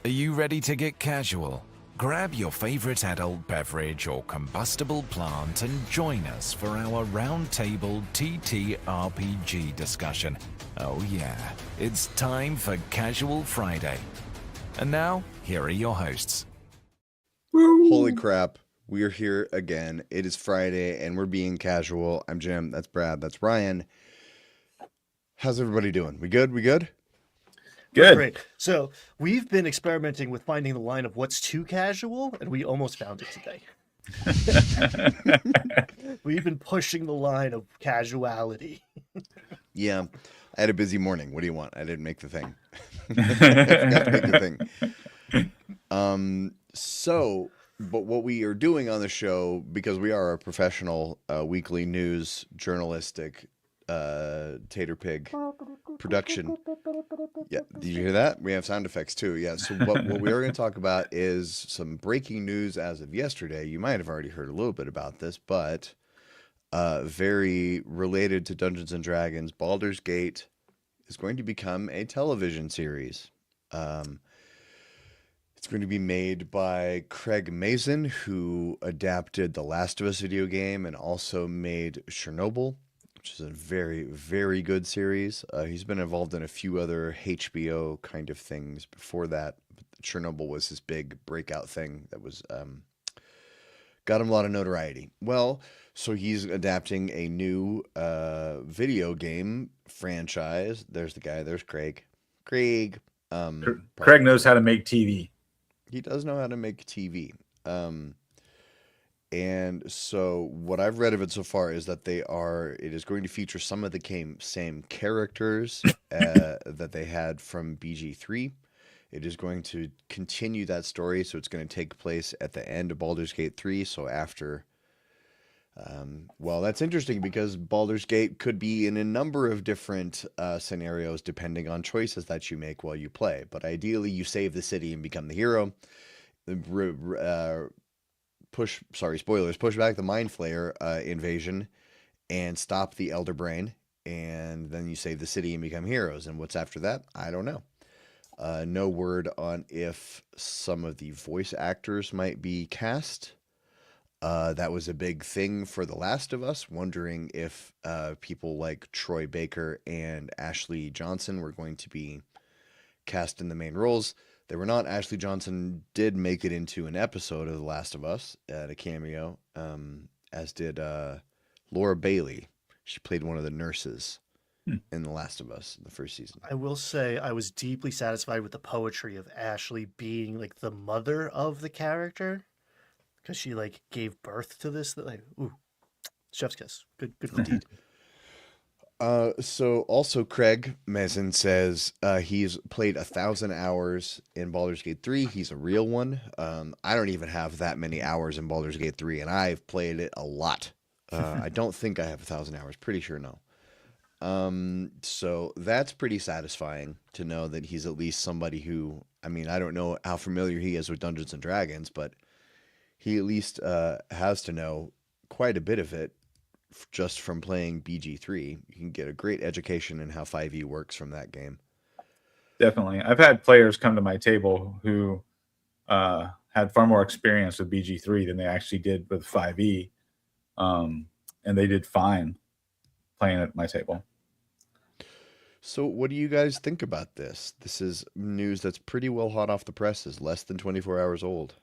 Are you ready to get casual? Grab your favorite adult beverage or combustible plant and join us for our roundtable TTRPG discussion. Oh yeah, it's time for Casual Friday. And now, here are your hosts. Holy crap, we are here again. It is Friday and we're being casual. I'm Jim, that's Brad, that's Ryan. How's everybody doing? We good? Good. Great. So we've been experimenting with finding the line of what's too casual, and we almost found it today. We've been pushing the line of casuality. Yeah, I had a busy morning. What do you want? I didn't make the thing. I forgot to make the thing. But what we are doing on the show, because we are a professional weekly news journalistic tater pig production. Yeah, did you hear that? We have sound effects too. Yeah, so what we are going to talk about is some breaking news as of yesterday. You might have already heard a little bit about this, but very related to Dungeons and Dragons, Baldur's Gate is going to become a television series. It's going to be made by Craig Mazin, who adapted the Last of Us video game and also made Chernobyl, which is a very, very good series. He's been involved in a few other HBO kind of things before that. Chernobyl was his big breakout thing that was got him a lot of notoriety. Well, so he's adapting a new video game franchise. There's the guy. There's Craig. Craig knows how to make TV. He does know how to make TV. And so what I've read of it so far is that it is going to feature some of the same characters that they had from BG3. It is going to continue that story, so it's going to take place at the end of Baldur's Gate 3, so after... well, that's interesting because Baldur's Gate could be in a number of different scenarios depending on choices that you make while you play. But ideally, you save the city and become the hero. Push back the Mind Flayer invasion and stop the Elder Brain, and then you save the city and become heroes. And what's after that? I don't know. No word on if some of the voice actors might be cast. That was a big thing for The Last of Us, wondering if people like Troy Baker and Ashley Johnson were going to be cast in the main roles. They were not. Ashley Johnson did make it into an episode of The Last of Us at a cameo, as did Laura Bailey. She played one of the nurses in The Last of Us in the first season. I will say I was deeply satisfied with the poetry of Ashley being like the mother of the character, because she like gave birth to this. Like, ooh, chef's kiss. Good indeed. So also Craig Mazin says he's played 1,000 hours in Baldur's Gate 3. He's a real one. I don't even have that many hours in Baldur's Gate 3, and I've played it a lot. I don't think I have 1,000 hours. Pretty sure no. So that's pretty satisfying to know that he's at least somebody who, I mean, I don't know how familiar he is with Dungeons and Dragons, but he at least has to know quite a bit of it just from playing BG3. You can get a great education in how 5e works from that game. Definitely. I've had players come to my table who had far more experience with BG3 than they actually did with 5e. And they did fine playing at my table. So what do you guys think about this? This is news that's pretty well hot off the presses, less than 24 hours old.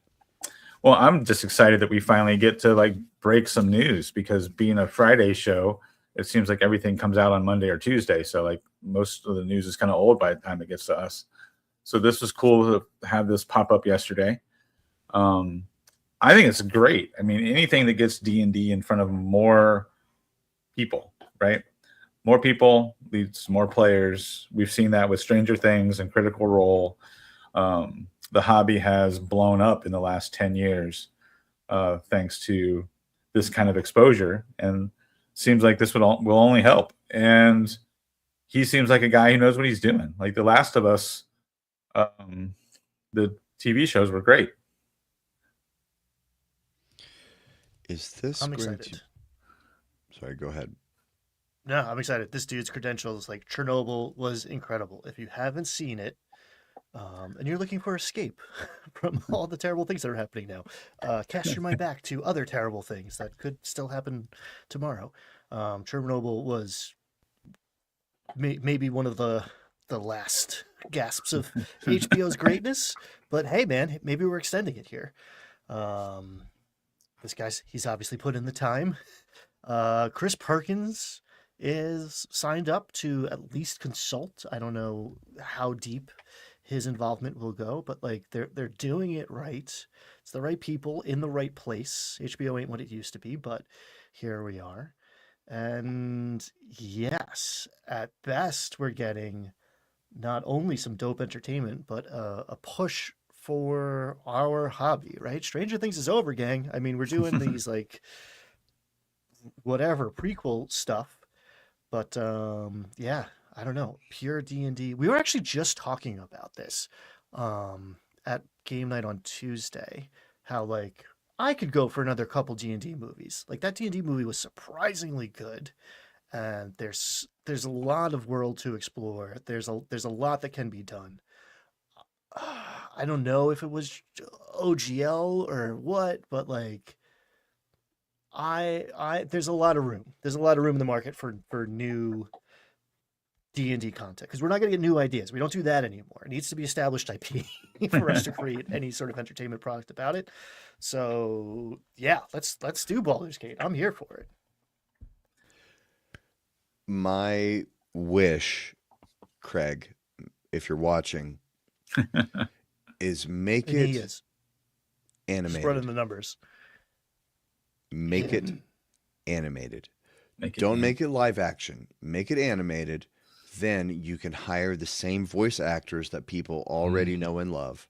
Well, I'm just excited that we finally get to like break some news, because being a Friday show, it seems like everything comes out on Monday or Tuesday. So like most of the news is kind of old by the time it gets to us. So this was cool to have this pop up yesterday. I think it's great. I mean, anything that gets D&D in front of more people, right? More people leads to more players. We've seen that with Stranger Things and Critical Role. The hobby has blown up in the last 10 years thanks to this kind of exposure, and seems like this will only help. And he seems like a guy who knows what he's doing. Like The Last of Us, the TV shows were great. Is this I'm going excited. to... Sorry, go ahead. No, I'm excited. This dude's credentials, like Chernobyl, was incredible. If you haven't seen it, And you're looking for escape from all the terrible things that are happening now. Cast your mind back to other terrible things that could still happen tomorrow. Chernobyl was maybe one of the last gasps of HBO's greatness, but hey, man, maybe we're extending it here. This guy's he's obviously put in the time. Chris Perkins is signed up to at least consult. I don't know how deep his involvement will go, but like they're doing it right. It's the right people in the right place. HBO ain't what it used to be, but here we are. And yes, at best we're getting not only some dope entertainment, but a push for our hobby, right? Stranger Things is over, gang. I mean, we're doing these like whatever prequel stuff, but yeah, I don't know. Pure D&D. We were actually just talking about this at game night on Tuesday. How like I could go for another couple D&D movies. Like that D&D movie was surprisingly good, and there's a lot of world to explore. There's a lot that can be done. I don't know if it was OGL or what, but like I there's a lot of room. There's a lot of room in the market for new D&D content because we're not going to get new ideas. We don't do that anymore. It needs to be established IP for us to create any sort of entertainment product about it. So yeah, let's do Baldur's Gate. I'm here for it. My wish, Craig, if you're watching, is make And he it is just animated. running the numbers. Make it animated. Make it Don't make it live action. Make it animated. Then you can hire the same voice actors that people already know and love.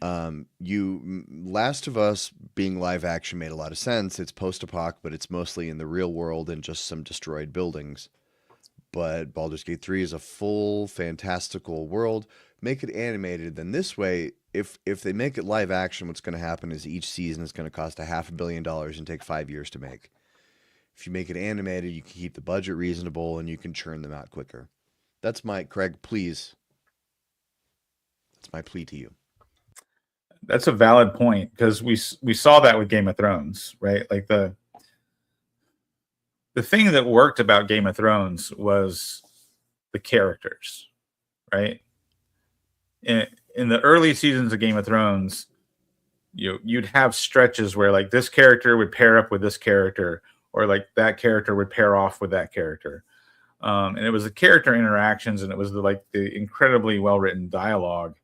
Last of Us being live action made a lot of sense. It's post-apoc, but it's mostly in the real world and just some destroyed buildings. But Baldur's Gate 3 is a full fantastical world. Make it animated. Then this way, if they make it live action, what's going to happen is each season is going to cost $500 million and take 5 years to make. If you make it animated, you can keep the budget reasonable and you can churn them out quicker. That's my Craig, please. That's my plea to you. That's a valid point because we saw that with Game of Thrones, right? Like the thing that worked about Game of Thrones was the characters, right? In the early seasons of Game of Thrones, you'd have stretches where like this character would pair up with this character, or like that character would pair off with that character. And it was the character interactions and it was the incredibly well-written dialogue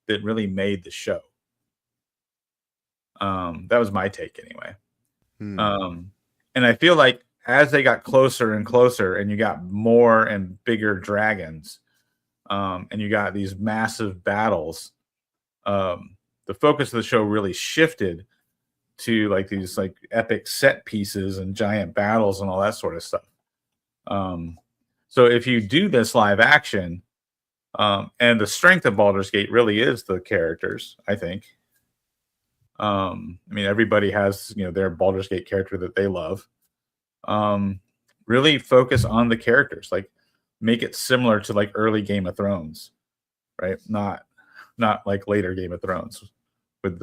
that really made the show. That was my take anyway. And I feel like as they got closer and closer and you got more and bigger dragons, and you got these massive battles, the focus of the show really shifted to like these like epic set pieces and giant battles and all that sort of stuff. So if you do this live action, and the strength of Baldur's Gate really is the characters, I think. I mean, everybody has, their Baldur's Gate character that they love. Really focus on the characters, like make it similar to like early Game of Thrones, right? Not like later Game of Thrones with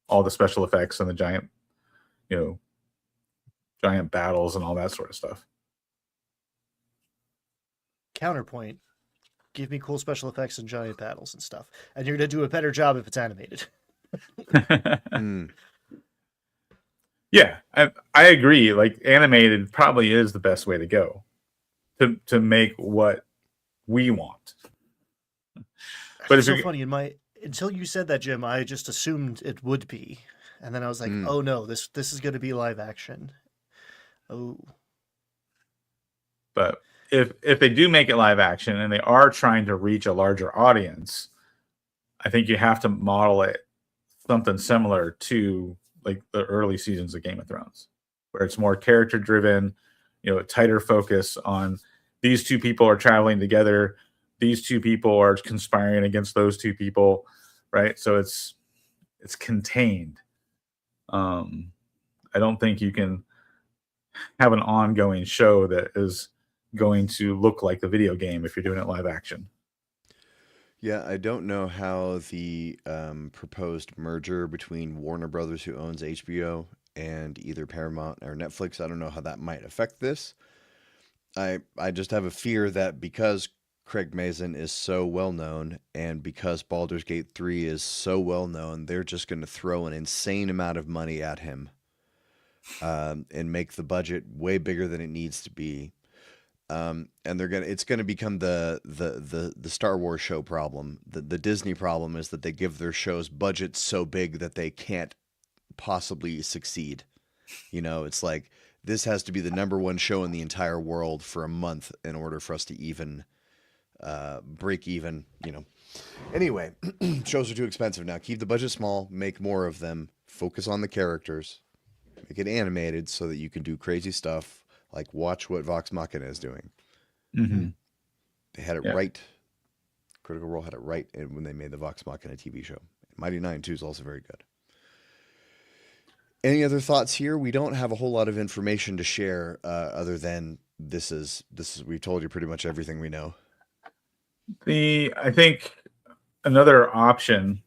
all the special effects and the giant battles and all that sort of stuff. Counterpoint, give me cool special effects and giant battles and stuff, and you're going to do a better job if it's animated. Yeah, I agree. Like animated probably is the best way to go to make what we want. But it's so funny. Until you said that, Jim, I just assumed it would be, and then I was like, "Oh no, this is going to be live action." Oh, but if they do make it live action and they are trying to reach a larger audience, I think you have to model it something similar to like the early seasons of Game of Thrones, where it's more character driven, a tighter focus on these two people are traveling together. These two people are conspiring against those two people, right? So it's contained. I don't think you can have an ongoing show that is going to look like the video game if you're doing it live action. Yeah, I don't know how the proposed merger between Warner Brothers, who owns HBO, and either Paramount or Netflix, I don't know how that might affect this. I just have a fear that because Craig Mazin is so well known and because Baldur's Gate 3 is so well known, they're just going to throw an insane amount of money at him and make the budget way bigger than it needs to be. And it's gonna become the Star Wars show problem. The Disney problem is that they give their shows budgets so big that they can't possibly succeed. It's like this has to be the number one show in the entire world for a month in order for us to even break even. Anyway, shows are too expensive now. Keep the budget small, make more of them, focus on the characters, make it animated so that you can do crazy stuff like watch what Vox Machina is doing. Mm-hmm. They had it Yeah. right. Critical Role had it right when they made the Vox Machina TV show. Mighty Nine 2 is also very good. Any other thoughts here? We don't have a whole lot of information to share other than this is we've told you pretty much everything we know. I think another option.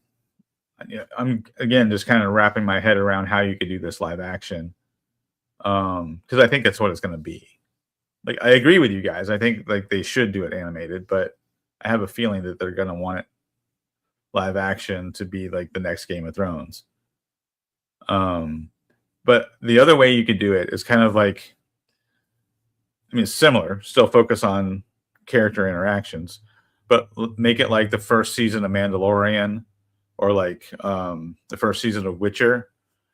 I'm again just kind of wrapping my head around how you could do this live action, because I think that's what it's going to be. Like, I agree with you guys. I think like they should do it animated, but I have a feeling that they're going to want it live action to be like the next Game of Thrones. But the other way you could do it is kind of like, I mean, similar, still focus on character interactions, but make it like the first season of Mandalorian or like the first season of Witcher,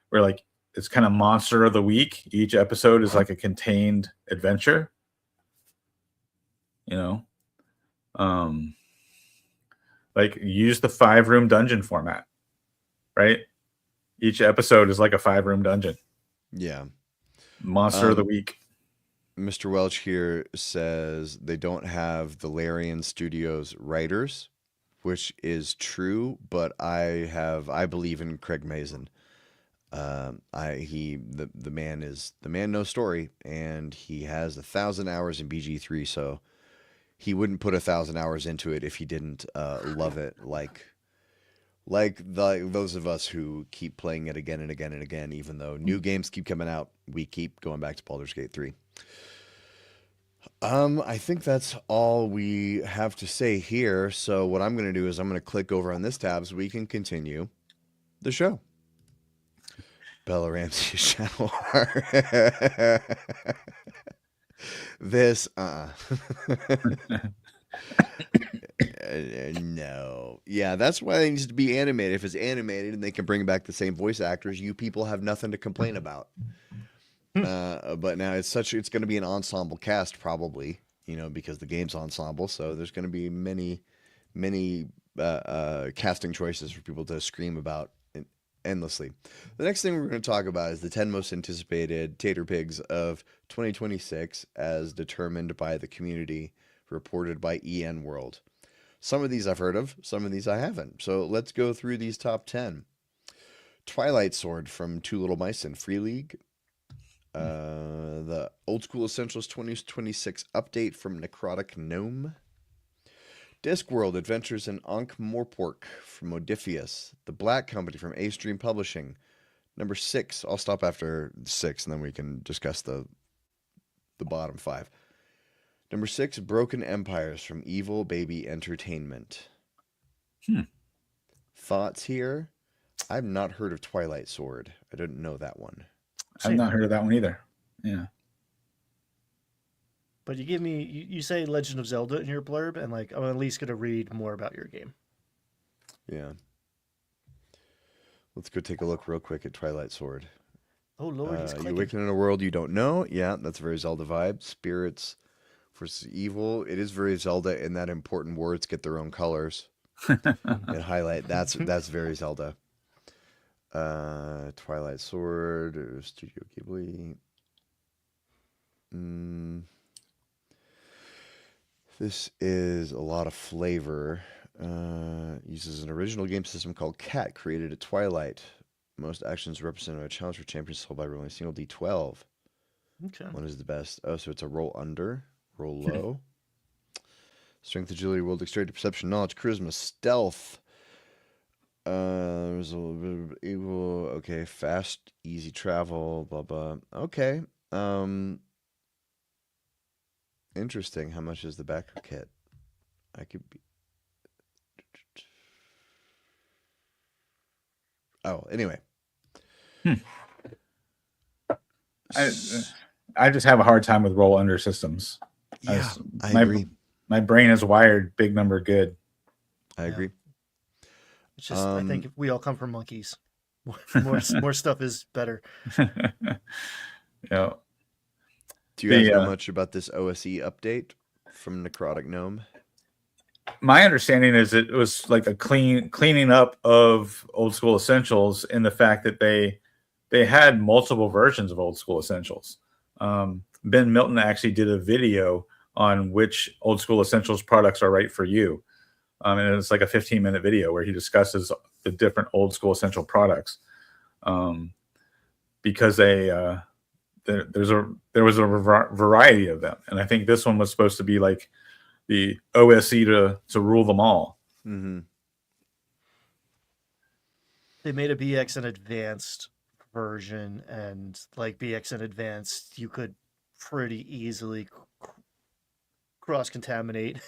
where like it's kind of monster of the week. Each episode is like a contained adventure, like use the 5-room dungeon format, right? Each episode is like a 5-room dungeon. Yeah. Monster of the week. Mr. Welch here says they don't have the Larian Studios writers, which is true, but I believe in Craig Mazin. The man knows story, and he has 1,000 hours in BG3, so he wouldn't put 1,000 hours into it if he didn't love it. Like those of us who keep playing it again and again and again, even though new games keep coming out, we keep going back to Baldur's Gate 3. I think that's all we have to say here. So what I'm going to do is I'm going to click over on this tab so we can continue the show. Bella Ramsey's channel. This, no. Yeah, that's why it needs to be animated. If it's animated and they can bring back the same voice actors, you people have nothing to complain about. But now it's going to be an ensemble cast probably, because the game's ensemble. So there's going to be many casting choices for people to scream about endlessly. The next thing we're going to talk about is the 10 most anticipated Tater Pigs of 2026 as determined by the community, reported by EN World. Some of these I've heard of, some of these I haven't. So let's go through these top 10. Twilight Sword from Two Little Mice and Free League. The Old School Essentials 2026 update from Necrotic Gnome. Discworld Adventures in Ankh-Morpork from Modiphius. The Black Company from Ace Dream Publishing. Number 6. I'll stop after 6 and then we can discuss the bottom 5. Number 6, Broken Empires from Evil Baby Entertainment. Thoughts here? I've not heard of Twilight Sword. I didn't know that one. I've not heard of that one either. Yeah. But you say Legend of Zelda in your blurb, and like I'm at least going to read more about your game. Yeah. Let's go take a look real quick at Twilight Sword. Oh, Lord, he's You clicking. awaken in a world you don't know. Yeah, that's very Zelda vibe. Spirits versus evil. It is very Zelda in that important words get their own colors and highlight. That's very Zelda. Twilight Sword, Studio Ghibli. This is a lot of flavor. Uses an original game system called Cat, created at Twilight. Most actions represent a challenge for champions sold by rolling a single D12. Okay. One is the best. Oh, so it's a roll under, roll low. Strength, agility, will, dexterity, perception, knowledge, charisma, stealth. There's a little bit of evil. Okay, fast, easy travel. Blah blah. Okay. Interesting. How much is the backer kit? I could be. Oh, anyway. I I just have a hard time with roll under systems. Yeah, I my agree. my brain is wired big number good. I Yeah. agree. It's just I think if we all come from monkeys. More stuff is better. Yeah. Do you guys know much about this OSE update from Necrotic Gnome? My understanding is it was like a cleaning up of Old School Essentials in the fact that they had multiple versions of Old School Essentials. Ben Milton actually did a video on which Old School Essentials products are right for you. And it's like a 15-minute video where he discusses the different Old School Essential products. Because there was a variety of them. And I think this one was supposed to be like the OSE to rule them all. Mm-hmm. They made a BX and Advanced version, and like BX and Advanced, you could pretty easily cross-contaminate,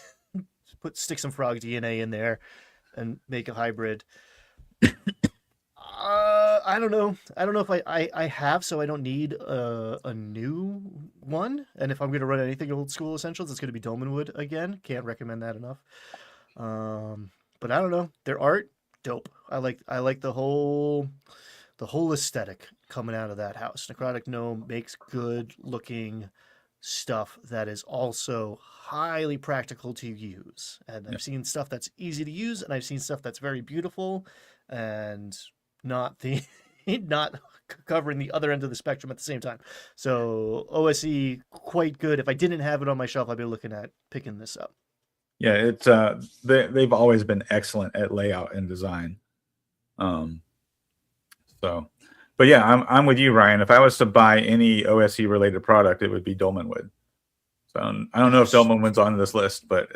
stick some frog DNA in there, and make a hybrid. I don't know. I don't know if I have, so I don't need a new one. And if I'm going to run anything Old School Essentials, it's going to be Dolmenwood again. Can't recommend that enough. But I don't know. Their art, dope. I like the whole aesthetic coming out of that house. Necrotic Gnome makes good looking stuff that is also highly practical to use. And I've seen stuff that's easy to use, and I've seen stuff that's very beautiful and not covering the other end of the spectrum at the same time. So OSE, quite good. If I didn't have it on my shelf, I'd be looking at picking this up. Yeah, it's they've always been excellent at layout and design. So, but yeah, I'm with you, Ryan. If I was to buy any OSE related product, it would be Dolmenwood. So I don't know if Dolmenwood's on this list, but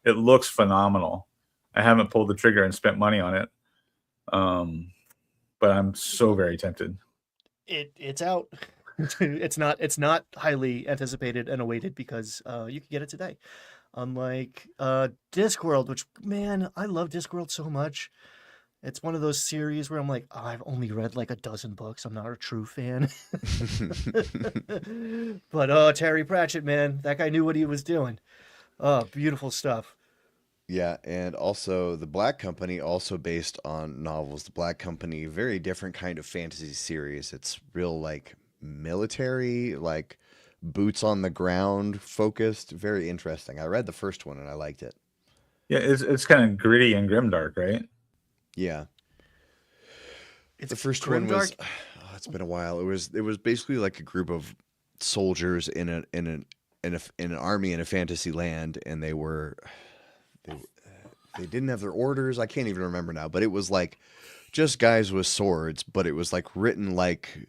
it looks phenomenal. I haven't pulled the trigger and spent money on it. But I'm so very tempted. It's out. it's not highly anticipated and awaited because you can get it today. Unlike Discworld, which, man, I love Discworld so much. It's one of those series where I'm like, oh, I've only read like a dozen books. I'm not a true fan. But Terry Pratchett, man, that guy knew what he was doing. Oh, beautiful stuff. Yeah, and also the Black Company, also based on novels. The Black Company, very different kind of fantasy series. It's real like military, like boots on the ground focused. Very interesting. I read the first one and I liked it. Yeah, it's kind of gritty and grimdark, right? Yeah. It's The first one was grimdark. it's been a while. It was basically like a group of soldiers in an army in a fantasy land, and they didn't have their orders. I can't even remember now, but it was like just guys with swords, but it was like written like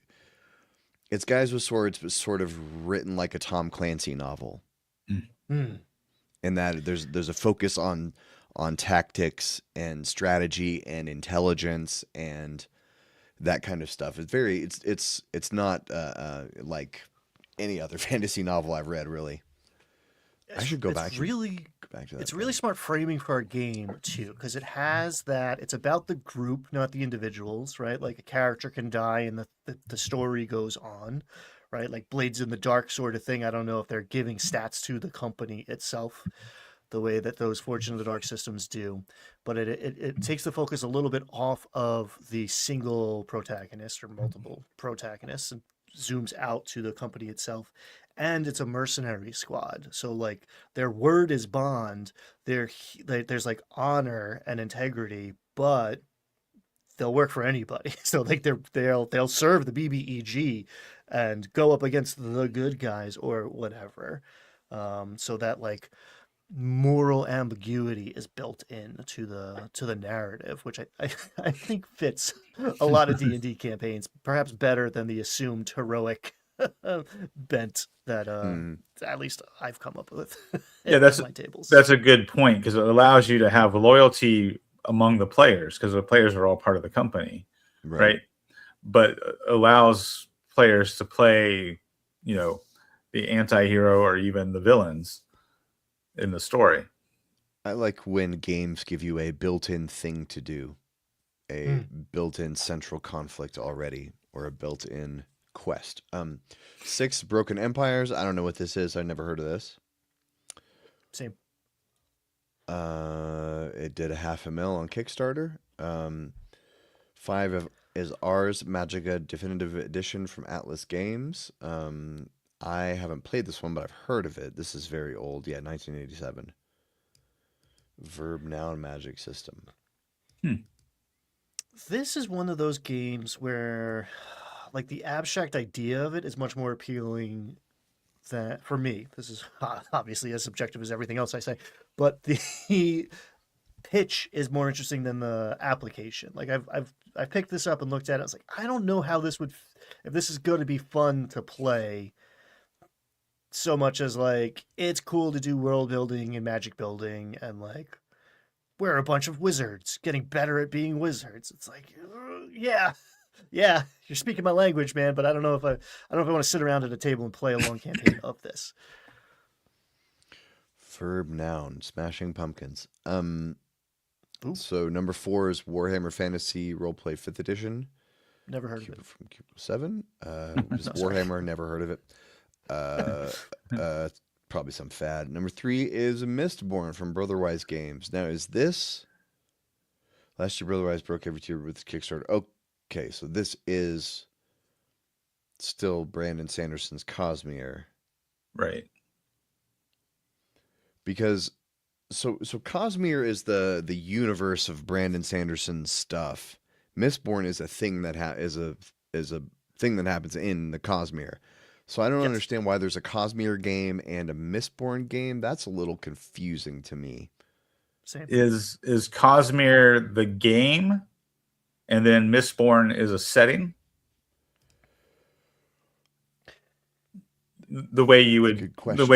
it's guys with swords, but sort of written like a Tom Clancy novel. Hmm. And that there's a focus on tactics and strategy and intelligence and that kind of stuff. It's not like any other fantasy novel I've read, really. I should go back to that. It's really smart framing for a game too, because it has that. It's about the group, not the individuals, right? Like a character can die and the story goes on, right? Like Blades in the Dark sort of thing. I don't know if they're giving stats to the company itself the way that those Forge in the Dark systems do, but it takes the focus a little bit off of the single protagonist or multiple protagonists and zooms out to the company itself. And it's a mercenary squad, so like their word is bond. There's like honor and integrity, but they'll work for anybody. So like they'll serve the BBEG and go up against the good guys or whatever. So that like moral ambiguity is built in to the narrative, which I think fits a lot of D&D campaigns, perhaps better than the assumed heroic bent that Hmm. at least I've come up with Yeah, at my tables. that's a good point because it allows you to have loyalty among the players because the players are all part of the company, Right. right? But allows players to play, you know, the anti-hero or even the villains in the story. I like when games give you a built-in thing to do, a Mm, built-in central conflict already, or a built-in quest. 6 Broken Empires. I don't know what this is. I've never heard of this. same. It did a $500,000 on Kickstarter. 5 is Ars Magica Definitive Edition from Atlas Games. I haven't played this one, but I've heard of it. This is very old. Yeah, 1987. Verb, noun, magic system. Hmm. This is one of those games where, like, the abstract idea of it is much more appealing than for me. This is obviously as subjective as everything else I say, but the pitch is more interesting than the application. Like I picked this up and looked at it. I was like, I don't know how this would, if this is going to be fun to play. So much as like it's cool to do world building and magic building and like we're a bunch of wizards getting better at being wizards. It's like, yeah, yeah, you're speaking my language, man. But I don't know if I don't know if I want to sit around at a table and play a long campaign of this. Verb, noun, smashing pumpkins. Ooh, So number 4 is Warhammer Fantasy Roleplay 5th Edition. never heard of it. From Cuba 7. Just No, sorry. Warhammer, never heard of it. Uh, Probably some fad. Number 3 is Mistborn from Brotherwise Games. Now, is this last year? Brotherwise broke every tier with Kickstarter. Okay, so this is still Brandon Sanderson's Cosmere Right. because so Cosmere is the universe of Brandon Sanderson's stuff. Mistborn is a thing that is a thing that happens in the Cosmere. So I don't Yes. understand why there's a Cosmere game and a Mistborn game. That's a little confusing to me. Same. Is Cosmere the game, and then Mistborn is a setting? The way you would Good question.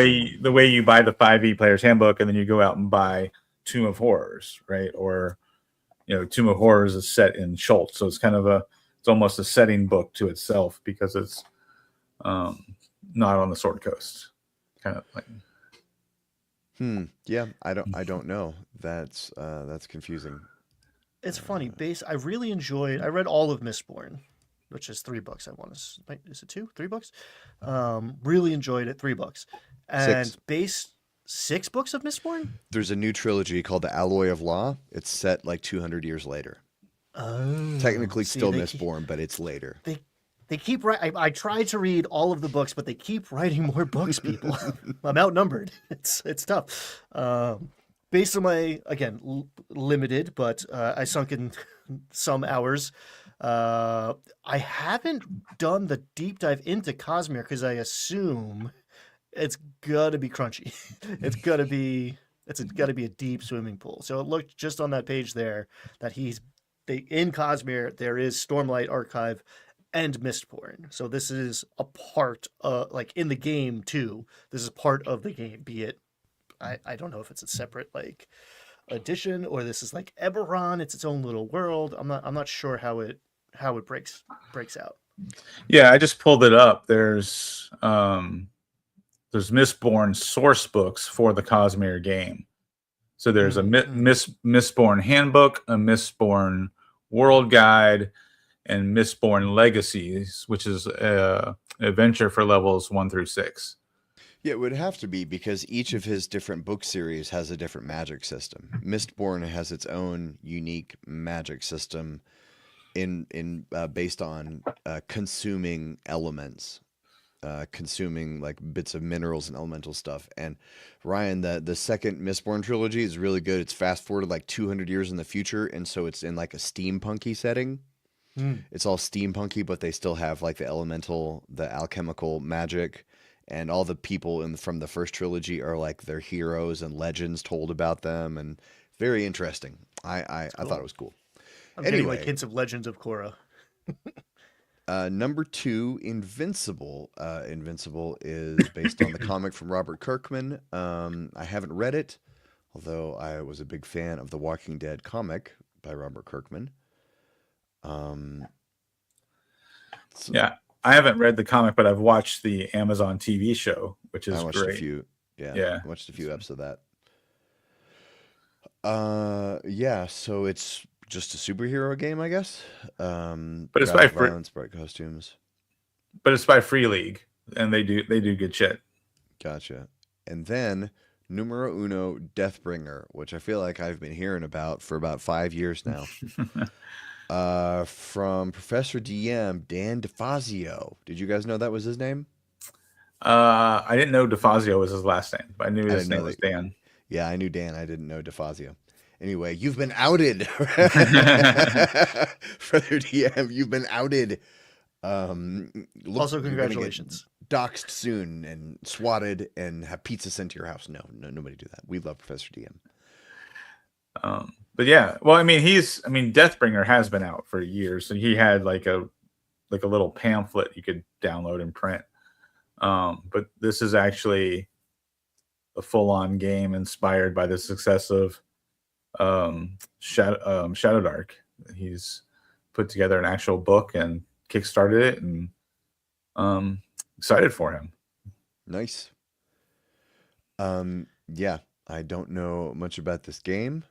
the way you buy the 5e player's handbook and then you go out and buy Tomb of Horrors, right? Or Tomb of Horrors is set in Schultz, so it's almost a setting book to itself because it's not on the Sword Coast, kind of thing. Yeah, I don't know. That's confusing. It's funny. I really enjoyed. I read all of Mistborn, which is 3 books. I want to. Wait, is it 2? 3 books? Really enjoyed it. 3 books, and 6. 6 books of Mistborn. There's a new trilogy called The Alloy of Law. It's set like 200 years later. Oh, Technically see, still Mistborn, but it's later. They keep writing. I tried to read all of the books, but they keep writing more books. People, I'm outnumbered. It's tough. Based on my limited, but I sunk in some hours. I haven't done the deep dive into Cosmere because I assume it's gotta be crunchy. it's gotta be a deep swimming pool. So it looked just on that page there that in Cosmere there is Stormlight Archive and Mistborn. So this is a part like in the game too. This is part of the game, be it I don't know if it's a separate like edition or this is like Eberron, it's its own little world. I'm not sure how it breaks out. Yeah, I just pulled it up. There's Mistborn source books for the Cosmere game. So there's a Mistborn handbook, a Mistborn world guide, and Mistborn Legacies, which is an adventure for levels 1 through 6. Yeah, it would have to be because each of his different book series has a different magic system. Mistborn has its own unique magic system based on consuming elements, consuming like bits of minerals and elemental stuff. And Ryan, the second Mistborn trilogy is really good. It's fast forwarded like 200 years in the future, and so it's in like a steampunky setting. It's all steampunky, but they still have like the elemental, the alchemical magic. And all the people from the first trilogy are like their heroes and legends told about them, and very interesting. I thought it was cool. I'm getting Anyway, like hints of Legends of Korra. Number 2, Invincible. Invincible is based on the comic from Robert Kirkman. I haven't read it, although I was a big fan of the Walking Dead comic by Robert Kirkman. So Yeah, I haven't read the comic, but I've watched the Amazon TV show, which is I watched great. a few. Yeah, Yeah. I watched a few episodes of that. Yeah, so it's just a superhero game, I guess. But it's graphic by violence, bright costumes. but it's by Free League, and they do good shit. Gotcha. And then numero uno, Deathbringer, which I feel like I've been hearing about for about 5 years now. From Professor DM Dan DeFazio. Did you guys know that was his name? I didn't know DeFazio was his last name, but I knew I his didn't know name was that. Dan. Yeah, I knew Dan. I didn't know DeFazio. Anyway, you've been outed. Further DM, you've been outed. Also, you're gonna get congratulations. doxxed soon and swatted and have pizza sent to your house. No, nobody do that. We love Professor DM. But yeah, well, I mean, Deathbringer has been out for years, and he had like a little pamphlet you could download and print. But this is actually a full-on game inspired by the success of Shadow Dark. He's put together an actual book and kickstarted it, and excited for him. Nice. Yeah, I don't know much about this game,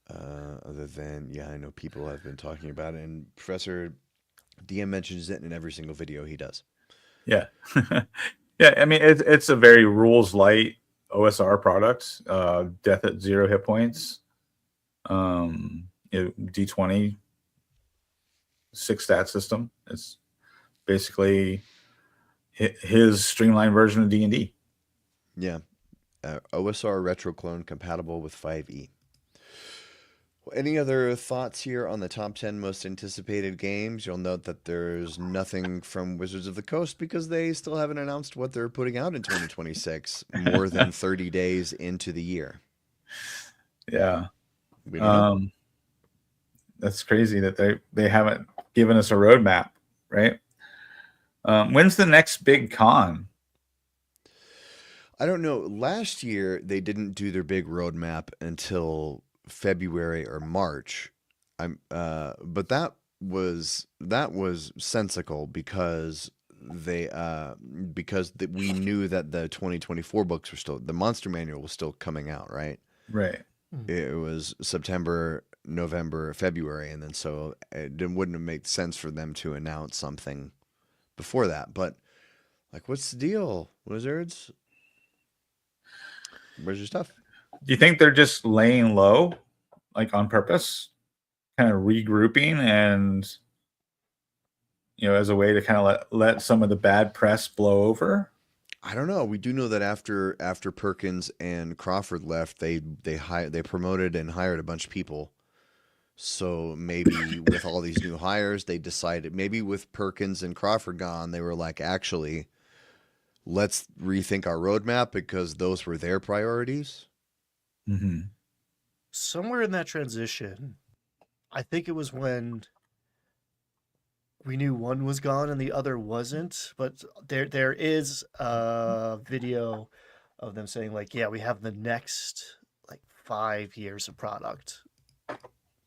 other than, I know people have been talking about it, and Professor DM mentions it in every single video he does. Yeah. Yeah, I mean, it's a very rules light OSR product. Death at 0 hit points. D20 6 stat system. It's basically his streamlined version of D&D. Yeah. OSR retro clone compatible with 5e. Any other thoughts here on the top 10 most anticipated games? You'll note that there's nothing from Wizards of the Coast because they still haven't announced what they're putting out in 2026, more than 30 days into the year. Yeah. We don't know. That's crazy that they haven't given us a roadmap, right? When's the next big con? I don't know. Last year, they didn't do their big roadmap until February or March. But that was sensical because we knew that the 2024 books were still, the Monster Manual was still coming out, right? Right. It was September, November, February, and then so it wouldn't have made sense for them to announce something before that. But like, what's the deal, Wizards? Where's your stuff? Do you think they're just laying low, like on purpose, kind of regrouping, and as a way to kind of let some of the bad press blow over? I don't know. We do know that after Perkins and Crawford left, they promoted and hired a bunch of people. So maybe with all these new hires, they decided, maybe with Perkins and Crawford gone, they were like, actually, let's rethink our roadmap because those were their priorities. Mm-hmm. Somewhere in that transition, I think it was when we knew one was gone and the other wasn't, but there is a video of them saying like, yeah, we have the next like 5 years of product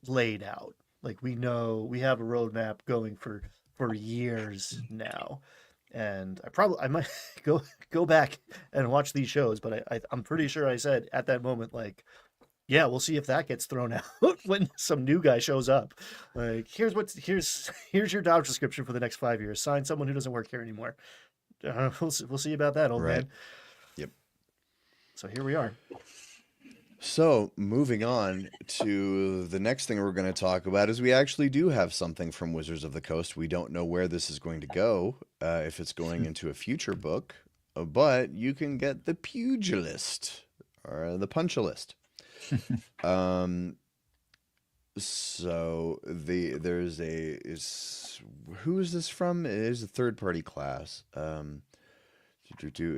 laid out. Like, we know we have a roadmap going for years now. And I might go back and watch these shows, but I'm pretty sure I said at that moment, like, yeah, we'll see if that gets thrown out when some new guy shows up. Like, here's your job description for the next 5 years. Sign someone who doesn't work here anymore. We'll see about that, old man. Yep. So here we are. So moving on to the next thing we're going to talk about is we actually do have something from Wizards of the Coast. We don't know where this is going to go, if it's going into a future book, but you can get the Pugilist or the Punchlist. So who is this from? It is a third-party class. It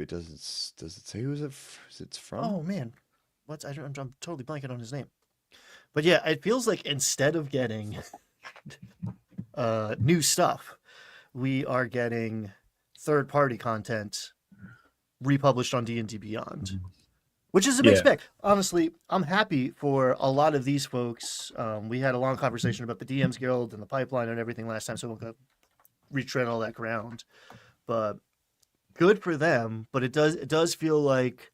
does it say who it's from? Oh man, I'm totally blanking on his name. But yeah, it feels like instead of getting new stuff, we are getting third-party content republished on D&D Beyond, which is a big Yeah. spec. Honestly, I'm happy for a lot of these folks. We had a long conversation about the DMs Guild and the pipeline and everything last time, so we'll go retread all that ground. But good for them. But it does feel like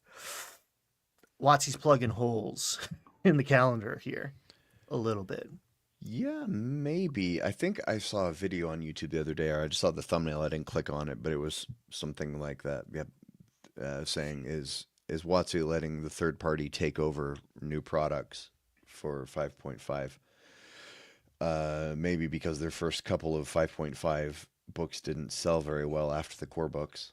Watsy's plugging holes in the calendar here a little bit. Yeah, maybe. I think I saw a video on YouTube the other day, or I just saw the thumbnail. I didn't click on it, but it was something like that. Yep, saying is Watsu letting the third party take over new products for 5.5? Maybe because their first couple of 5.5 books didn't sell very well after the core books.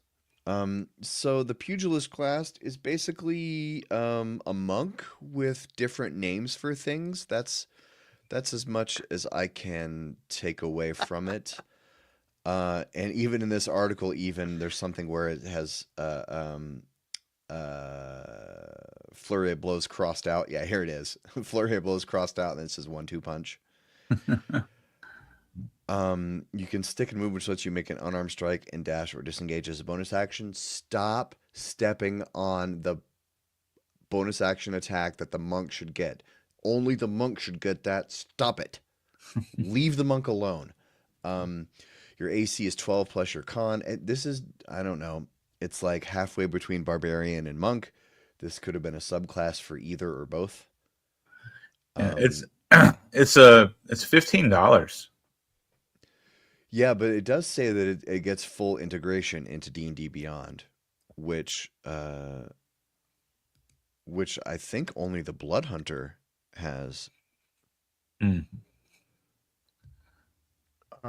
So the pugilist class is basically a monk with different names for things. That's as much as I can take away from it. And even in this article, even there's something where it has flurry of blows crossed out. Yeah, here it is. Flurry of blows crossed out, and then it says 1-2 punch. You can stick and move, which lets you make an unarmed strike and dash or disengage as a bonus action. Stop stepping on the bonus action attack that the monk should get. Only the monk should get that. Stop it. Leave the monk alone. Your AC is 12 plus your con. This is, I don't know, it's like halfway between barbarian and monk. This could have been a subclass for either or both. Yeah, it's $15. Yeah, but it does say that it gets full integration into D&D Beyond, which I think only the Blood Hunter has.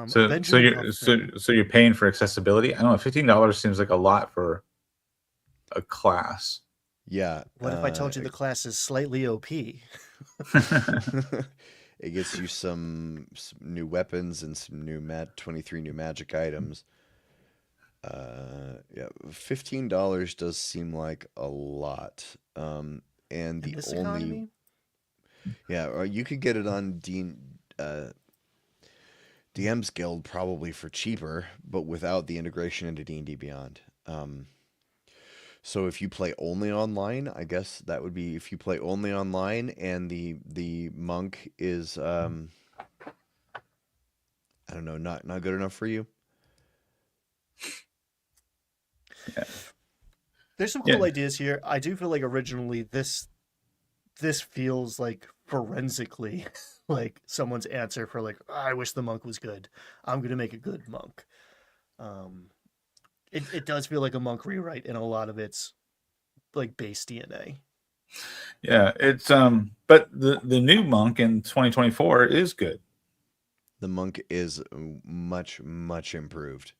So Benjamin you're Huffman- so you're paying for accessibility. I don't know. $15 seems like a lot for a class. Yeah. What if I told you the class is slightly OP? It gets you some new weapons and some new 23 new magic items. Yeah, $15 does seem like a lot. And In the this only economy? yeah, or you could get it on DM's Guild probably for cheaper, but without the integration into D&D Beyond. So if you play only online, I guess that would be if you play only online and the monk is I don't know, not good enough for you. There's some Yeah. cool ideas here. I do feel like originally this feels like forensically like someone's answer for like, I wish the monk was good. I'm gonna make a good monk. It does feel like a monk rewrite in a lot of its like base DNA. Yeah, it's but the new monk in 2024 is good. The monk is much improved.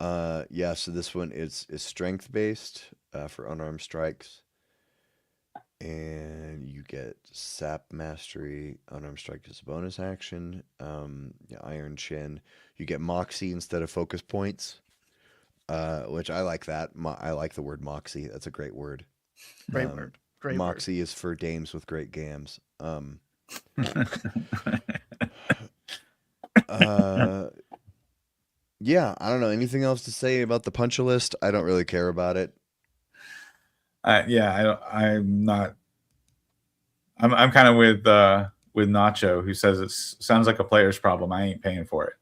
Yeah, so this one is strength based for unarmed strikes. And you get sap mastery. Unarmed strike is a bonus action. Yeah, iron chin. You get moxie instead of focus points, which I like that. I like the word moxie. That's a great word. Great word. Great Moxie is for dames with great gams. Yeah, I don't know. Anything else to say about the punch list? I don't really care about it. I'm not. I'm kind of with Nacho, who says it sounds like a player's problem. I ain't paying for word.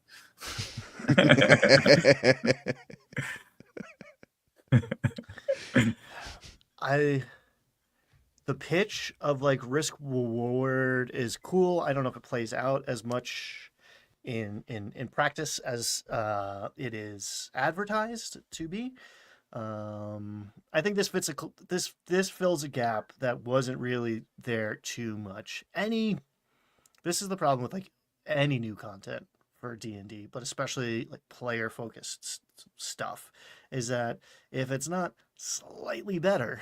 The pitch of like risk reward is cool. I don't know if it plays out as much in practice as it is advertised to be. I think this fits this fills a gap that wasn't really there too much. This is the problem with like any new content for D&D, but especially like player focused stuff, is that if it's not slightly better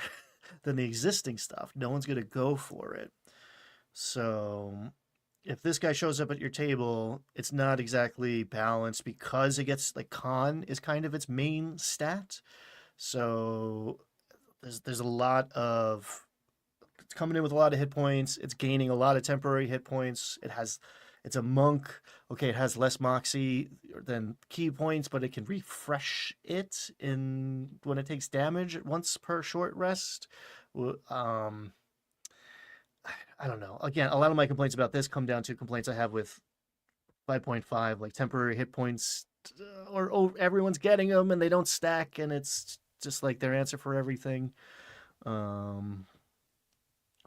than the existing stuff, no one's going to go for it. So if this guy shows up at your table, it's not exactly balanced because it gets like con is kind of its main stat. So there's a lot of, it's coming in with a lot of hit points. It's gaining a lot of temporary hit points. It's a monk. Okay, it has less moxie than key points, but it can refresh it in when it takes damage once per short rest. I don't know. Again, a lot of my complaints about this come down to complaints I have with 5.5, like temporary hit points, or everyone's getting them and they don't stack, and it's just like their answer for everything.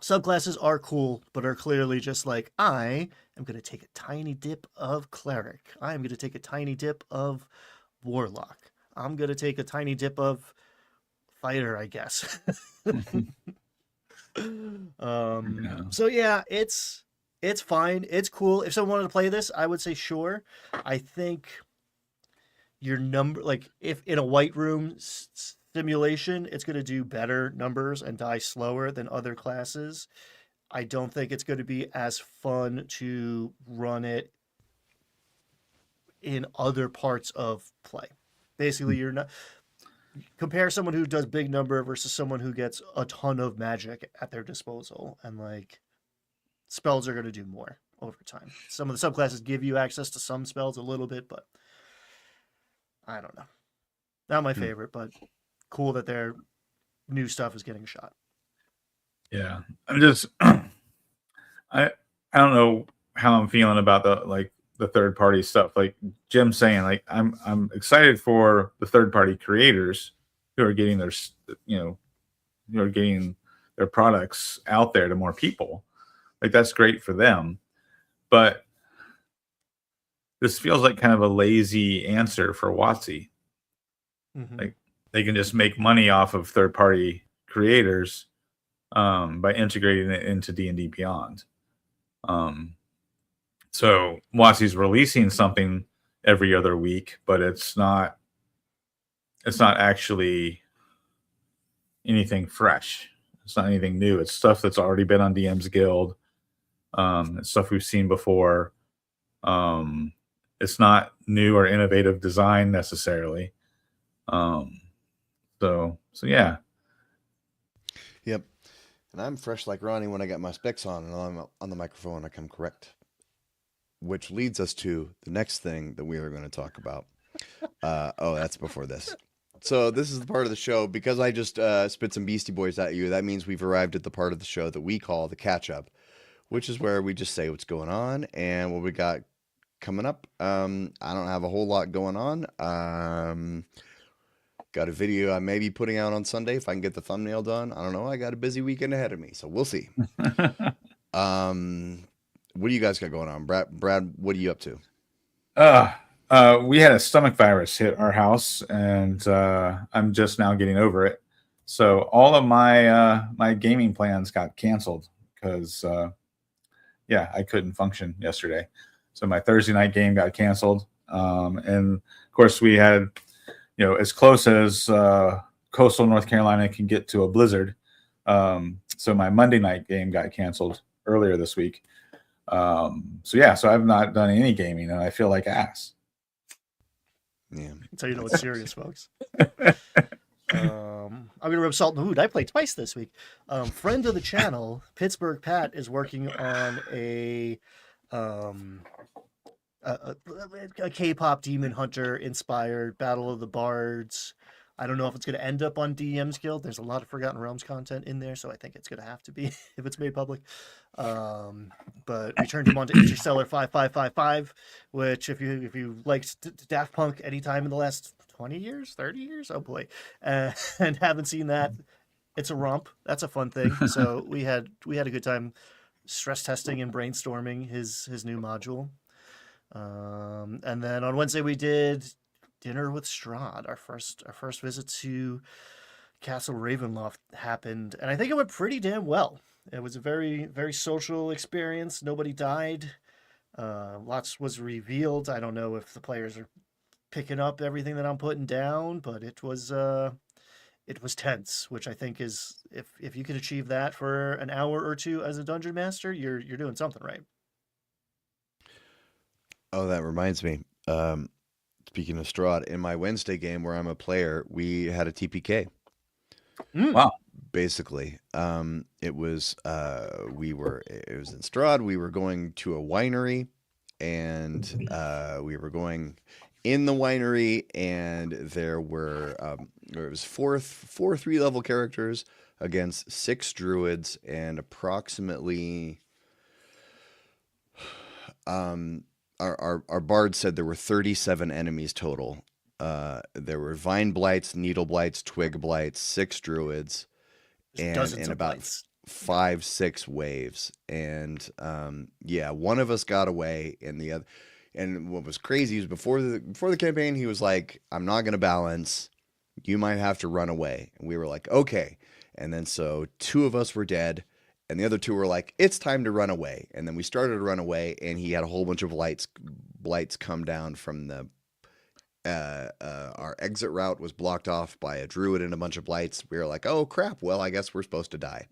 Subclasses are cool, but are clearly just like, I am going to take a tiny dip of cleric. I am going to take a tiny dip of warlock. I'm going to take a tiny dip of fighter, I guess. Yeah. So yeah, it's fine. It's cool. If someone wanted to play this, I would say sure. I think your number, like if in a white room simulation, it's going to do better numbers and die slower than other classes. I don't think it's going to be as fun to run it in other parts of play. Basically, you're not compare someone who does big number versus someone who gets a ton of magic at their disposal, and like spells are going to do more over time. Some of the subclasses give you access to some spells a little bit, but I don't know. Not my favorite, but cool that their new stuff is getting a shot. Yeah, I'm just I don't know how I'm feeling about the third party stuff. Like Jim's saying, like I'm excited for the third party creators who are getting their who are getting their products out there to more people. Like that's great for them, but this feels like kind of a lazy answer for WotC. Mm-hmm. Like they can just make money off of third party creators by integrating it into D&D Beyond. So WotC's releasing something every other week, but it's not actually anything fresh. It's not anything new. It's stuff that's already been on DM's Guild. It's stuff we've seen before. It's not new or innovative design necessarily. So yeah. Yep. And I'm fresh like Ronnie when I got my specs on and I'm on the microphone. I come correct. Which leads us to the next thing that we are going to talk about. That's before this. So this is the part of the show, because I just spit some Beastie Boys at you, that means we've arrived at the part of the show that we call the catch-up, which is where we just say what's going on and what we got coming up. I don't have a whole lot going on. Got a video I may be putting out on Sunday if I can get the thumbnail done. I don't know. I got a busy weekend ahead of me, so we'll see. What do you guys got going on? Brad, what are you up to? We had a stomach virus hit our house, and I'm just now getting over it. So all of my my gaming plans got canceled because I couldn't function yesterday. So my Thursday night game got canceled, and of course we had as close as coastal North Carolina can get to a blizzard. So my Monday night game got canceled earlier this week. So I've not done any gaming, and I feel like ass. Yeah. That's how you know it's serious, folks. I'm gonna rub salt in the wound. I played twice this week. Friend of the channel, Pittsburgh Pat, is working on a K-pop Demon Hunter inspired Battle of the Bards. I don't know if it's going to end up on DM's Guild. There's a lot of Forgotten Realms content in there, so I think it's going to have to be if it's made public. But we turned him on to Interstellar 5555, which if you liked Daft Punk anytime in the last 20 years, 30 years, oh boy, and haven't seen that, it's a romp. That's a fun thing. So we had a good time stress testing and brainstorming his new module. And then on Wednesday we did dinner with Strahd. Our first visit to Castle Ravenloft happened, and I think it went pretty damn well. It was a very, very social experience. Nobody died. Lots was revealed. I don't know if the players are picking up everything that I'm putting down, but it was tense, which I think is if you could achieve that for an hour or two as a dungeon master, you're doing something right. Oh, that reminds me. Speaking of Strahd, in my Wednesday game where I'm a player, we had a TPK. Wow. Basically, it was in Strahd. We were going to a winery, and we were going in the winery, and there was four 3-level characters against 6 druids, and approximately our bard said there were 37 enemies total. There were vine blights, needle blights, twig blights, 6 druids, Dozens and of about blights. 5-6 waves. And yeah, one of us got away, and the other. And what was crazy is before the campaign, he was like, "I'm not going to balance. You might have to run away." And we were like, "Okay." And then so 2 of us were dead, and the other 2 were like, "It's time to run away." And then we started to run away, and he had a whole bunch of blights come down from the our exit route was blocked off by a druid and a bunch of blights. We were like, "Oh crap! Well, I guess we're supposed to die."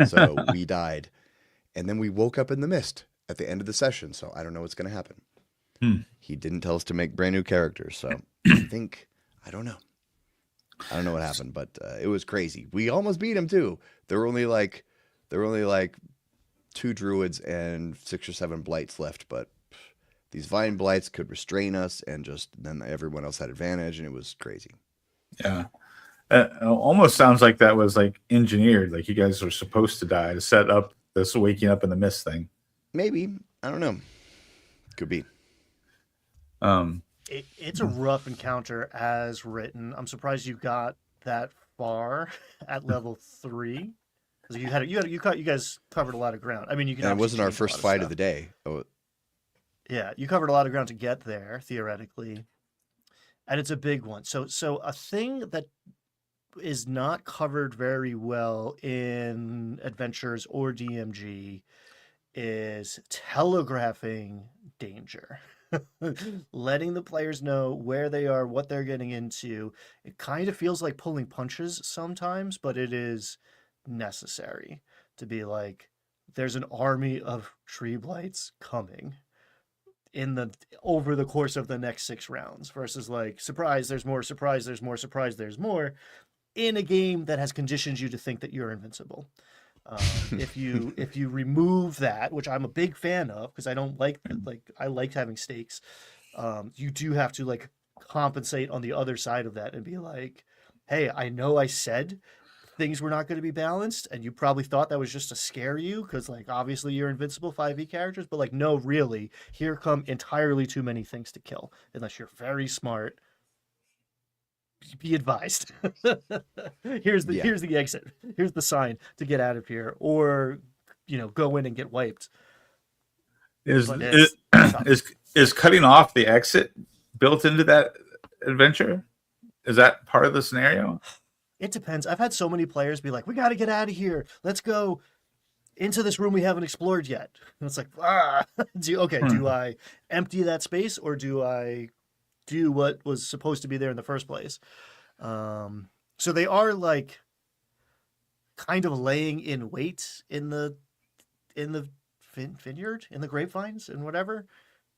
So we died, and then we woke up in the mist at the end of the session. So I don't know what's going to happen. He didn't tell us to make brand new characters, so I don't know. I don't know what happened, but it was crazy. We almost beat him too. There were only like 2 druids and 6 or 7 blights left, but these vine blights could restrain us, and just then everyone else had advantage, and it was crazy. Yeah. It almost sounds like that was like engineered, like you guys were supposed to die to set up this waking up in the mist thing. Maybe. I don't know. Could be. It's a rough encounter as written. I'm surprised you got that far at level 3. Because you guys covered a lot of ground. I mean, you can. And it obviously wasn't our change a first lot of fight stuff. of the day. Oh, Yeah, you covered a lot of ground to get there theoretically, and it's a big one. So a thing that is not covered very well in adventures or DMG is telegraphing danger. Letting the players know where they are, what they're getting into. It kind of feels like pulling punches sometimes, but it is necessary to be like, there's an army of tree blights coming over the course of the next 6 rounds, versus like, surprise, there's more, surprise, there's more, surprise, there's more, in a game that has conditioned you to think that you're invincible. If you remove that, which I'm a big fan of, because I don't I like having stakes, you do have to like compensate on the other side of that and be like, hey, I know I said things were not going to be balanced, and you probably thought that was just to scare you, because like obviously you're invincible 5e characters, but like, no, really, here come entirely too many things to kill. Unless you're very smart, be advised. here's yeah. the exit. Here's the sign to get out of here, or go in and get wiped. Is But is, it's tough. is cutting off the exit built into that adventure? Is that part of the scenario? It depends. I've had so many players be like, "We got to get out of here. Let's go into this room we haven't explored yet." And it's like, do I empty that space, or do I do what was supposed to be there in the first place? So they are like kind of laying in wait in the vineyard, in the grapevines and whatever.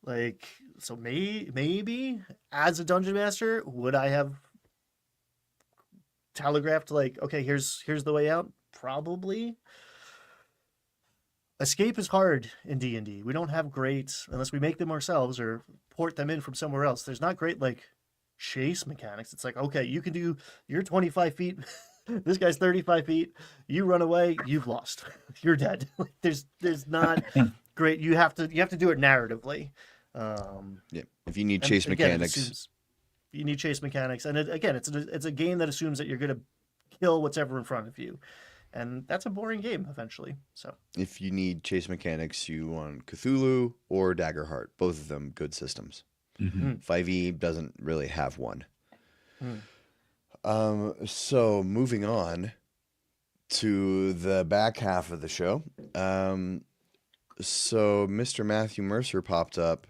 Like, so maybe as a dungeon master, would I have telegraphed like, okay, here's the way out? Probably. Escape is hard in D&D. We don't have great, unless we make them ourselves or port them in from somewhere else. There's not great like chase mechanics. It's like, okay, you can do, you're 25 feet, this guy's 35 feet, you run away, you've lost, you're dead. there's not great. You have to do it narratively. Yeah. If you need chase mechanics, you need chase mechanics, and it's a game that assumes that you're going to kill whatever in front of you, and that's a boring game eventually. So if you need chase mechanics, you want Cthulhu or Daggerheart. Both of them good systems. 5e doesn't really have one. So moving on to the back half of the show. So Mr. Matthew Mercer popped up,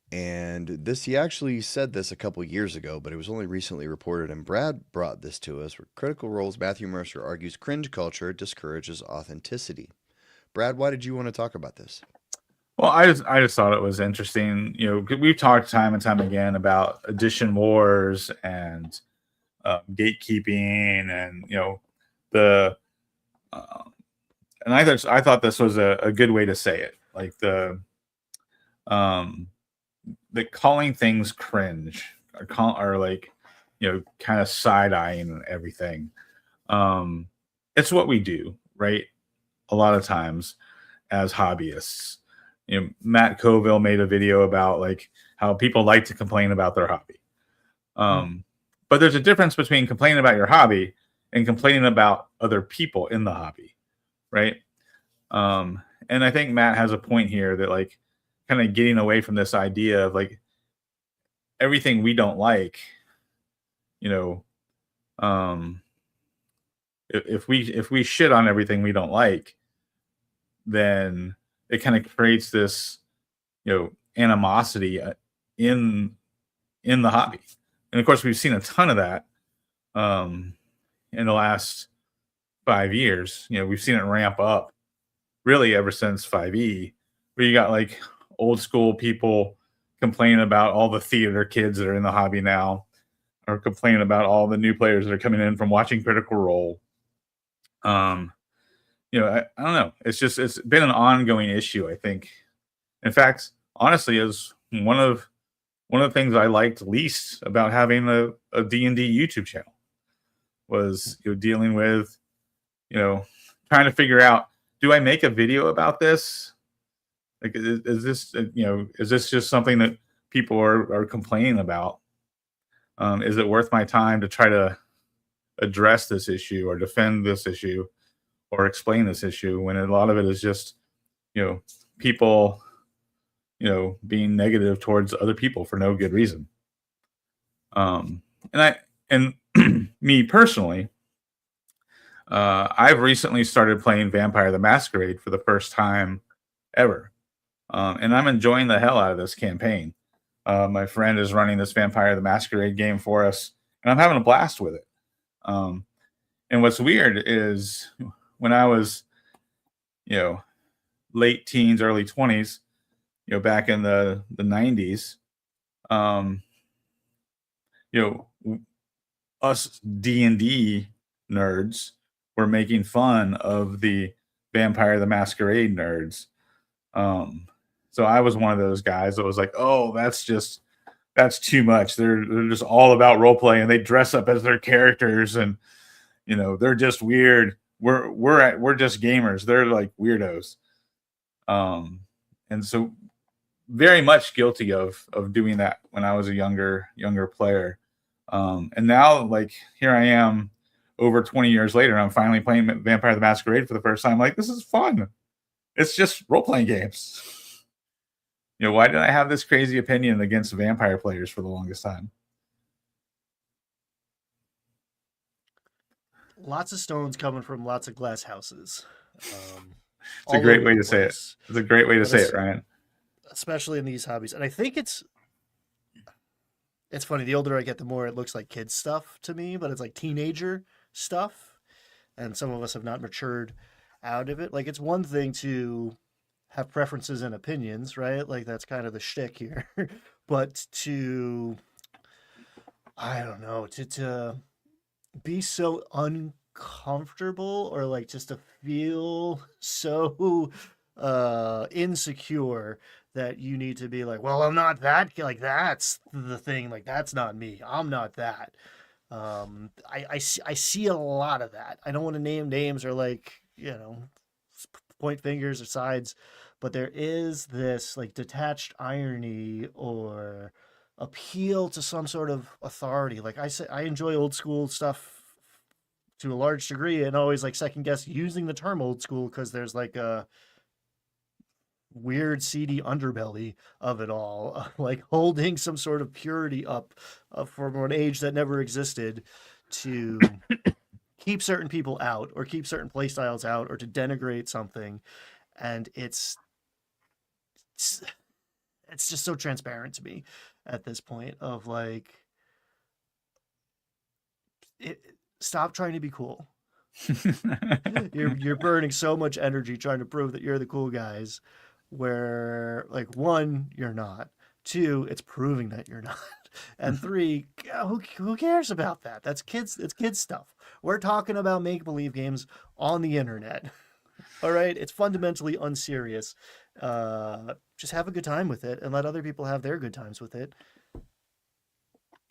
and he actually said this a couple years ago, but it was only recently reported, and Brad brought this to us. Where Critical Role's Matthew Mercer argues cringe culture discourages authenticity. Brad, why did you want to talk about this? Well, I just thought it was interesting. We've talked time and time again about edition wars and gatekeeping, and and I thought this was a good way to say it. Like that calling things cringe or like, kind of side eyeing everything. It's what we do, right? A lot of times as hobbyists. Matt Coville made a video about like how people like to complain about their hobby. But there's a difference between complaining about your hobby and complaining about other people in the hobby, right? And I think Matt has a point here that like kind of getting away from this idea of like everything we don't like, you know, um, if we shit on everything we don't like, then it kind of creates this, animosity in the hobby. And of course, we've seen a ton of that in the last 5 years. We've seen it ramp up really ever since 5e, where you got like old school people complaining about all the theater kids that are in the hobby now, or complaining about all the new players that are coming in from watching Critical Role. I don't know. It's been an ongoing issue, I think. In fact, honestly, is one of the things I liked least about having a D&D YouTube channel was dealing with, trying to figure out, do I make a video about this? Like, is this just something that people are complaining about? Is it worth my time to try to address this issue or defend this issue or explain this issue when a lot of it is just, people, being negative towards other people for no good reason. And me personally, I've recently started playing Vampire the Masquerade for the first time ever. And I'm enjoying the hell out of this campaign. My friend is running this Vampire the Masquerade game for us, and I'm having a blast with it. And what's weird is when I was, late teens, early 20s, back in the 90s, us D&D nerds were making fun of the Vampire the Masquerade nerds. So I was one of those guys that was like, oh, that's too much. They're just all about role play and they dress up as their characters and they're just weird. We're just gamers. They're like weirdos. And so very much guilty of doing that when I was a younger player. And now like here I am over 20 years later, and I'm finally playing Vampire the Masquerade for the first time. Like, this is fun. It's just role-playing games. Why did I have this crazy opinion against vampire players for the longest time? Lots of stones coming from lots of glass houses. It's a great way to say it. It's a great way to say it, Ryan. Especially in these hobbies. And I think it's funny. The older I get, the more it looks like kids stuff to me, but it's like teenager stuff. And some of us have not matured out of it. Like, it's one thing to have preferences and opinions, right? Like, that's kind of the shtick here. But I don't know, to be so uncomfortable or like just to feel so insecure that you need to be like, well, I'm not that, like, that's the thing, like, that's not me, I'm not that. I see a lot of that. I don't want to name names or like, point fingers or sides, but there is this like detached irony or appeal to some sort of authority. Like I say, I enjoy old school stuff to a large degree and always like second guess using the term old school because there's like a weird seedy underbelly of it all, like holding some sort of purity up from an age that never existed to keep certain people out or keep certain play styles out or to denigrate something. And it's just so transparent to me at this point of like, stop trying to be cool. You're burning so much energy trying to prove that you're the cool guys where like, one, you're not, two, it's proving that you're not, and three, who cares about that? It's kids stuff. We're talking about make-believe games on the internet. All right, it's fundamentally unserious, Just have a good time with it and let other people have their good times with it.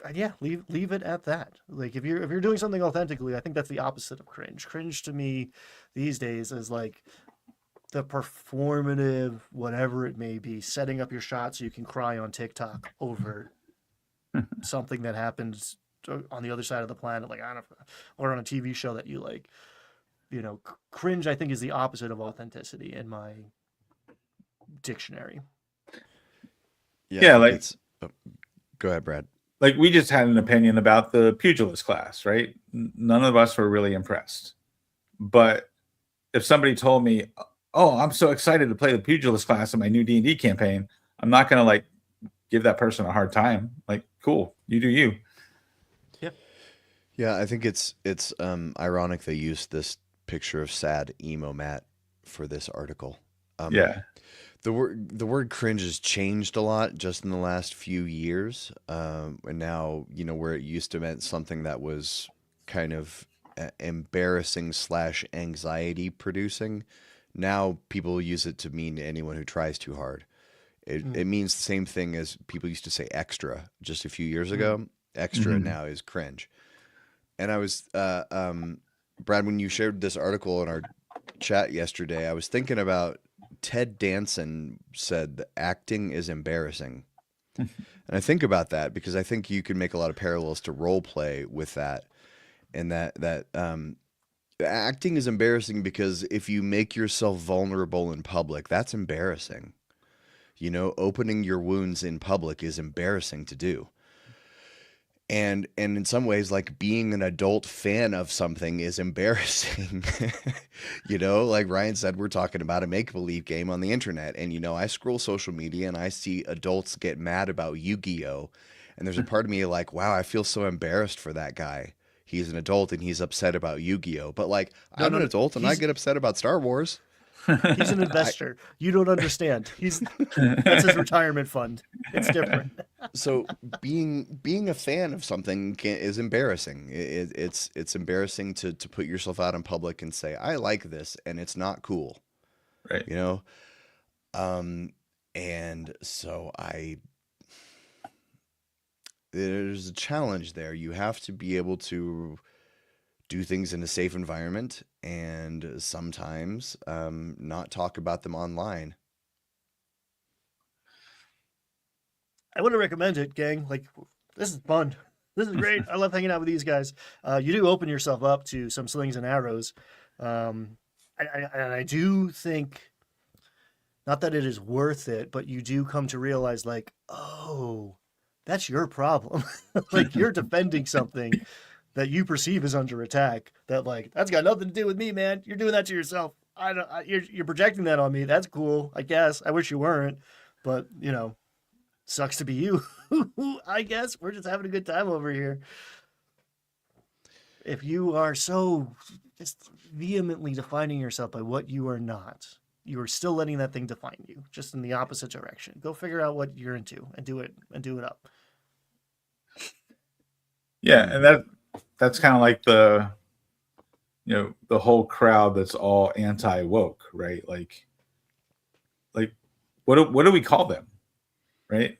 And yeah, leave it at that. Like if you're doing something authentically, I think that's the opposite of cringe. Cringe to me these days is like the performative, whatever it may be, setting up your shot so you can cry on TikTok over something that happens on the other side of the planet, like on or on a TV show that you like. Cringe, I think, is the opposite of authenticity in my dictionary. Yeah, like oh, go ahead, Brad. Like we just had an opinion about the pugilist class, right? None of us were really impressed. But if somebody told me, "Oh, I'm so excited to play the pugilist class in my new D&D campaign," I'm not going to like give that person a hard time. Like, cool, you do you. Yeah, I think it's ironic they used this picture of sad emo Matt for this article. Yeah. The word cringe has changed a lot just in the last few years, and now where it used to meant something that was kind of embarrassing / anxiety producing. Now people use it to mean anyone who tries too hard. It means the same thing as people used to say extra just a few years ago. Extra now is cringe. And I was, Brad, when you shared this article in our chat yesterday, I was thinking about Ted Danson said that acting is embarrassing. And I think about that because I think you can make a lot of parallels to role play with that. And that acting is embarrassing because if you make yourself vulnerable in public, that's embarrassing. Opening your wounds in public is embarrassing to do. And in some ways, like being an adult fan of something is embarrassing. Like Ryan said, we're talking about a make-believe game on the internet. And, I scroll social media and I see adults get mad about Yu-Gi-Oh! And there's a part of me like, wow, I feel so embarrassed for that guy. He's an adult and he's upset about Yu-Gi-Oh! But like, I'm an adult and I get upset about Star Wars. He's an investor. You don't understand. That's his retirement fund. It's different. So being a fan of something is embarrassing. It's embarrassing to put yourself out in public and say I like this, and it's not cool, right? And so there's a challenge there. You have to be able to do things in a safe environment and sometimes not talk about them online. I wouldn't recommend it, gang. Like, this is fun. This is great. I love hanging out with these guys. You do open yourself up to some slings and arrows. I do think, not that it is worth it, but you do come to realize, like, oh, that's your problem. Like, you're defending something that you perceive as under attack. That, like, that's got nothing to do with me, man. You're doing that to yourself. You're projecting that on me. That's cool, I guess. I wish you weren't, but sucks to be you. I guess we're just having a good time over here. If you are so just vehemently defining yourself by what you are not, you are still letting that thing define you, just in the opposite direction. Go figure out what you're into and do it up. Yeah, and that's kind of like the whole crowd that's all anti-woke, right? Like what do we call them? Right.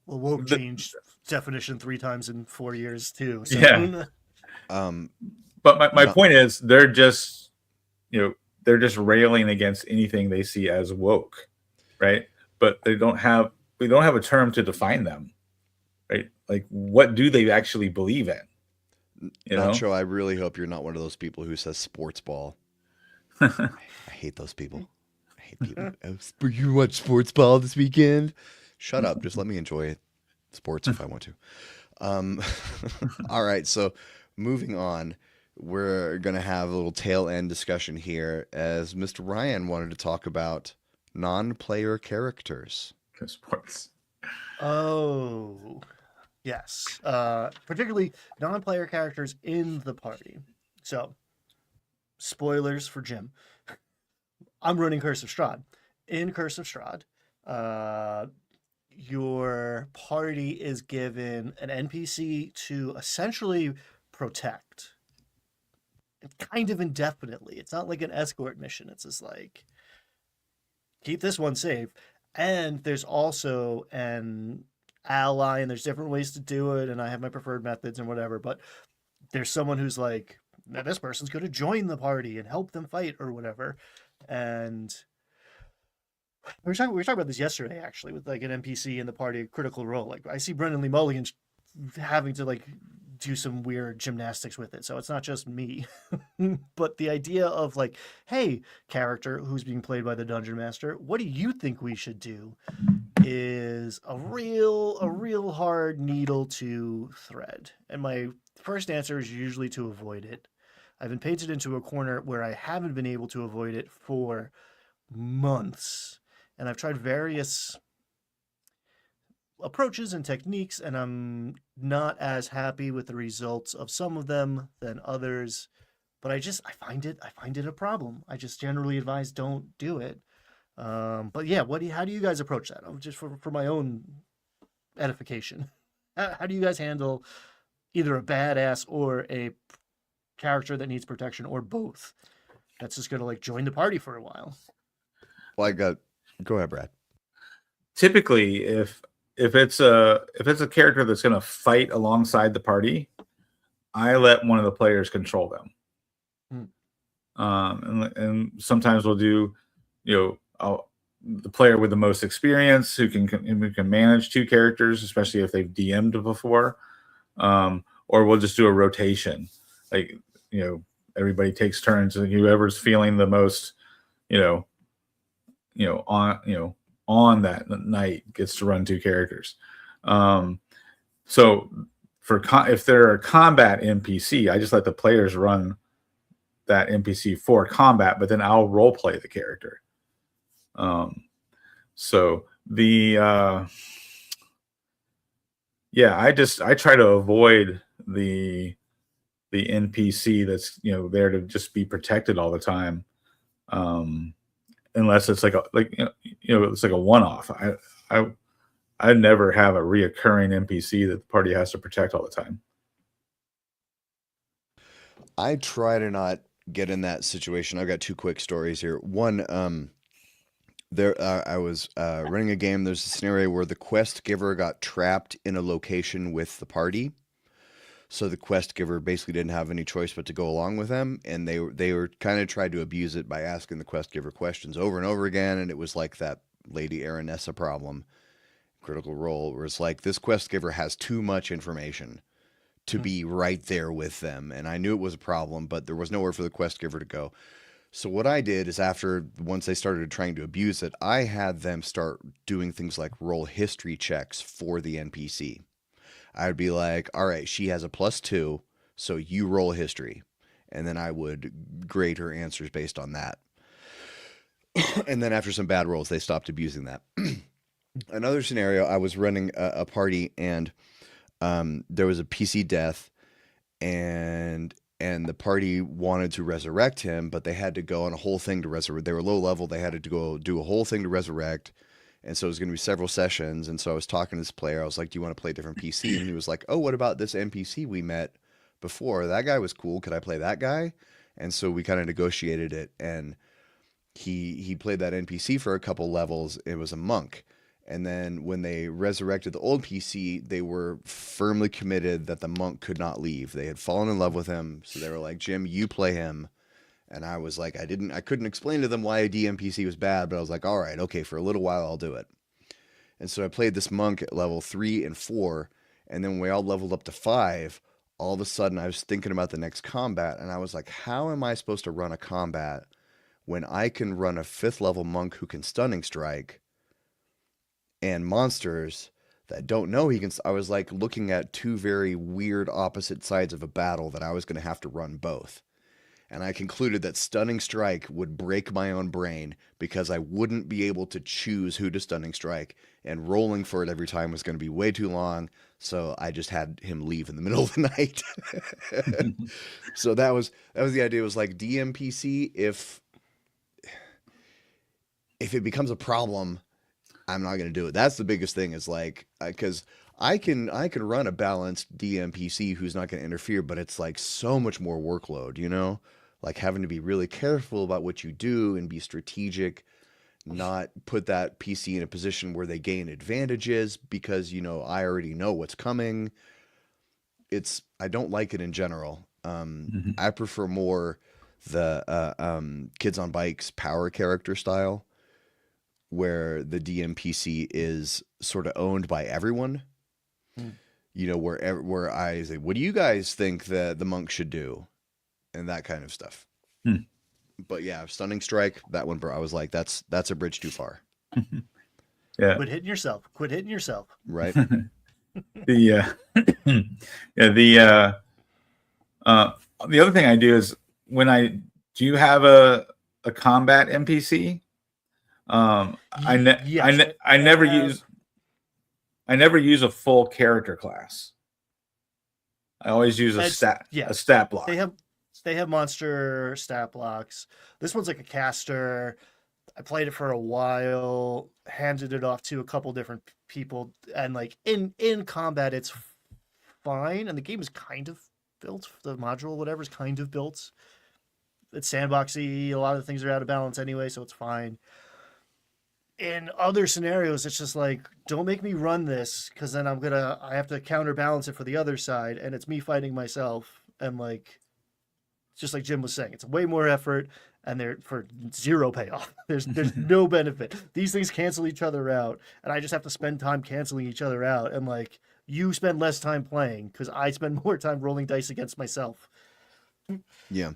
Well, woke changed definition 3 times in 4 years too. So. Yeah. But my point is, they're just railing against anything they see as woke, right? But we don't have a term to define them, right? Like, what do they actually believe in? Nacho, I really hope you're not one of those people who says sports ball. I hate those people. People. Oh, you watch sports ball this weekend? Shut up. Just let me enjoy sports if I want to. All right. So moving on, we're going to have a little tail end discussion here as Mr. Ryan wanted to talk about non-player characters. Sports. Oh, yes. Particularly non-player characters in the party. So, spoilers for Jim. I'm running Curse of Strahd. In Curse of Strahd, your party is given an NPC to essentially protect. Kind of indefinitely. It's not like an escort mission. It's just like, keep this one safe. And there's also an ally, and there's different ways to do it, and I have my preferred methods and whatever, but there's someone who's like, "Now this person's going to join the party and help them fight or whatever." And we were talking about this yesterday actually with like an NPC in the party, Critical Role. Like I see Brendan Lee Mulligan having to like do some weird gymnastics with it. So it's not just me. But the idea of like, hey, character who's being played by the dungeon master, what do you think we should do? Is a real hard needle to thread. And my first answer is usually to avoid it. I've been painted into a corner where I haven't been able to avoid it for months. And I've tried various approaches and techniques, and I'm not as happy with the results of some of them than others. But I find it a problem. I just generally advise don't do it. But yeah, how do you guys approach that? Just for my own edification. How do you guys handle either a badass or a character that needs protection, or both? That's just gonna like join the party for a while. Well, go ahead, Brad. Typically, if it's a character that's going to fight alongside the party, I let one of the players control them. And sometimes we'll do, the player with the most experience who can manage two characters, especially if they've DM'd before, or we'll just do a rotation, like everybody takes turns, and whoever's feeling the most, on that night gets to run two characters. So if they're a combat NPC, I just let the players run that NPC for combat, but then I'll role play the character. So I try to avoid the NPC that's there to just be protected all the time. Unless it's it's like a one-off. I never have a reoccurring NPC that the party has to protect all the time. I try to not get in that situation. I've got two quick stories here. One, I was running a game. There's a scenario where the quest giver got trapped in a location with the party. So the quest giver basically didn't have any choice but to go along with them, and they were kind of tried to abuse it by asking the quest giver questions over and over again, and it was like that Lady Aranessa problem, Critical Role, where it's like this quest giver has too much information to be right there with them, and I knew it was a problem, but there was nowhere for the quest giver to go. So what I did is once they started trying to abuse it, I had them start doing things like roll history checks for the NPC. I'd be like, all right, she has a +2, so you roll history. And then I would grade her answers based on that. And then after some bad rolls, they stopped abusing that. Another scenario, I was running a party, and there was a PC death, and the party wanted to resurrect him, but they had to go on a whole thing to resurrect. They were low level. They had to go do a whole thing to resurrect. And so it was going to be several sessions. And so I was talking to this player. I was like, do you want to play a different PC? And he was like, oh, what about this NPC we met before? That guy was cool. Could I play that guy? And so we kind of negotiated it. And he played that NPC for a couple levels. It was a monk. And then when they resurrected the old PC, they were firmly committed that the monk could not leave. They had fallen in love with him. So they were like, Jim, you play him. And I was like, I couldn't explain to them why a DMPC was bad, but I was like, all right, okay, for a little while, I'll do it. And so I played this monk at level 3 and 4. And then when we all leveled up to 5, all of a sudden I was thinking about the next combat. And I was like, how am I supposed to run a combat when I can run a 5th level monk who can stunning strike and monsters that don't know he can? I was like looking at two very weird opposite sides of a battle that I was going to have to run both. And I concluded that stunning strike would break my own brain because I wouldn't be able to choose who to stunning strike, and rolling for it every time was going to be way too long. So I just had him leave in the middle of the night. So that was the idea. It was like DMPC. If it becomes a problem, I'm not going to do it. That's the biggest thing, is like, because I can run a balanced DMPC who's not going to interfere, but it's like so much more workload, like having to be really careful about what you do and be strategic, not put that PC in a position where they gain advantages because, I already know what's coming. I don't like it in general. I prefer more the Kids on Bikes power character style, where the DMPC is sort of owned by everyone. Where I say, what do you guys think that the monk should do? And that kind of stuff. But yeah, Stunning Strike, that one, bro, I was like, that's a bridge too far. Yeah. Quit hitting yourself. Quit hitting yourself. Right. The other thing I do is do you have a combat NPC? Yes, I never use a full character class. I always use a stat block. They have monster stat blocks. This one's like a caster. I played it for a while, handed it off to a couple different people, and like in combat it's fine, and the game is kind of built. The module, whatever, is kind of built. It's sandboxy. A lot of things are out of balance anyway, so it's fine. In other scenarios, it's just like, don't make me run this, because then I have to counterbalance it for the other side, and it's me fighting myself, and like, just like Jim was saying, it's way more effort, and they're for zero payoff. There's no benefit. These things cancel each other out, and I just have to spend time canceling each other out, and like, you spend less time playing because I spend more time rolling dice against myself. Yeah.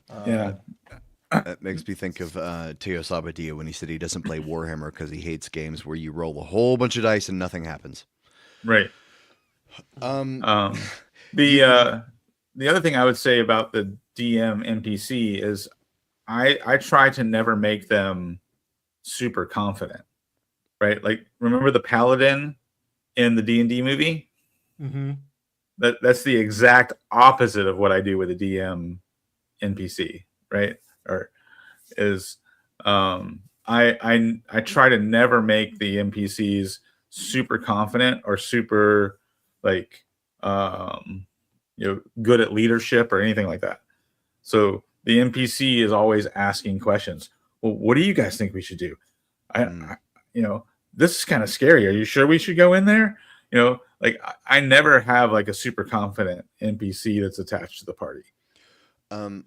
That makes me think of Teo Sabadia when he said he doesn't play Warhammer because he hates games where you roll a whole bunch of dice and nothing happens. Right. The other thing I would say about the DM NPC is I try to never make them super confident. Right? Like, remember the Paladin in the D&D movie? Mm-hmm. That's the exact opposite of what I do with a DM NPC, right? Or is I try to never make the NPCs super confident or super like good at leadership or anything like that. So the NPC is always asking questions. Well, what do you guys think we should do? This is kind of scary. Are you sure we should go in there? Like I never have like a super confident NPC that's attached to the party.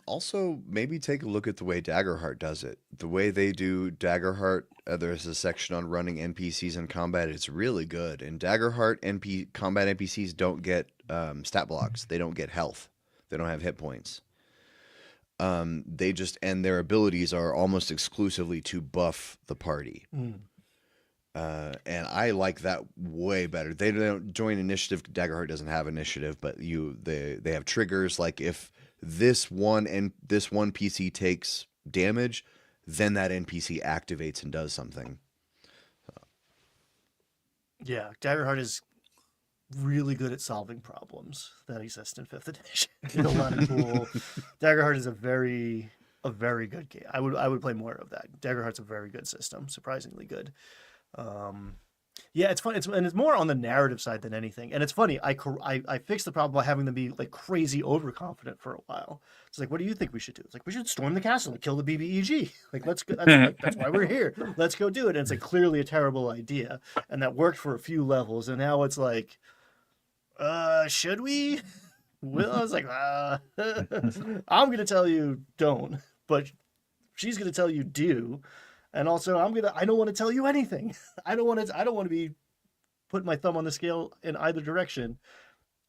Also, maybe take a look at the way Daggerheart does it. The way they do Daggerheart, there's a section on running NPCs in combat. It's really good. In Daggerheart, combat NPCs don't get stat blocks. They don't get health. They don't have hit points. And their abilities are almost exclusively to buff the party. And I like that way better. They don't join initiative. Daggerheart doesn't have initiative, but they have triggers. Like if this one PC takes damage, then that NPC activates and does something. Yeah, Daggerheart is really good at solving problems that exist in 5th edition. There's a lot of cool. Daggerheart is a very good game. I would play more of that. Daggerheart's a very good system, surprisingly good. Yeah, it's fun. It's more on the narrative side than anything. And it's funny. I fixed the problem by having them be like crazy overconfident for a while. It's like, what do you think we should do? It's like, we should storm the castle and kill the BBEG. Like, let's go. That's why we're here. Let's go do it. And it's like clearly a terrible idea, and that worked for a few levels. And now it's like, should we? Well, I was like, I'm gonna tell you don't, but she's gonna tell you do. And also, I don't want to tell you anything. I don't want to be putting my thumb on the scale in either direction.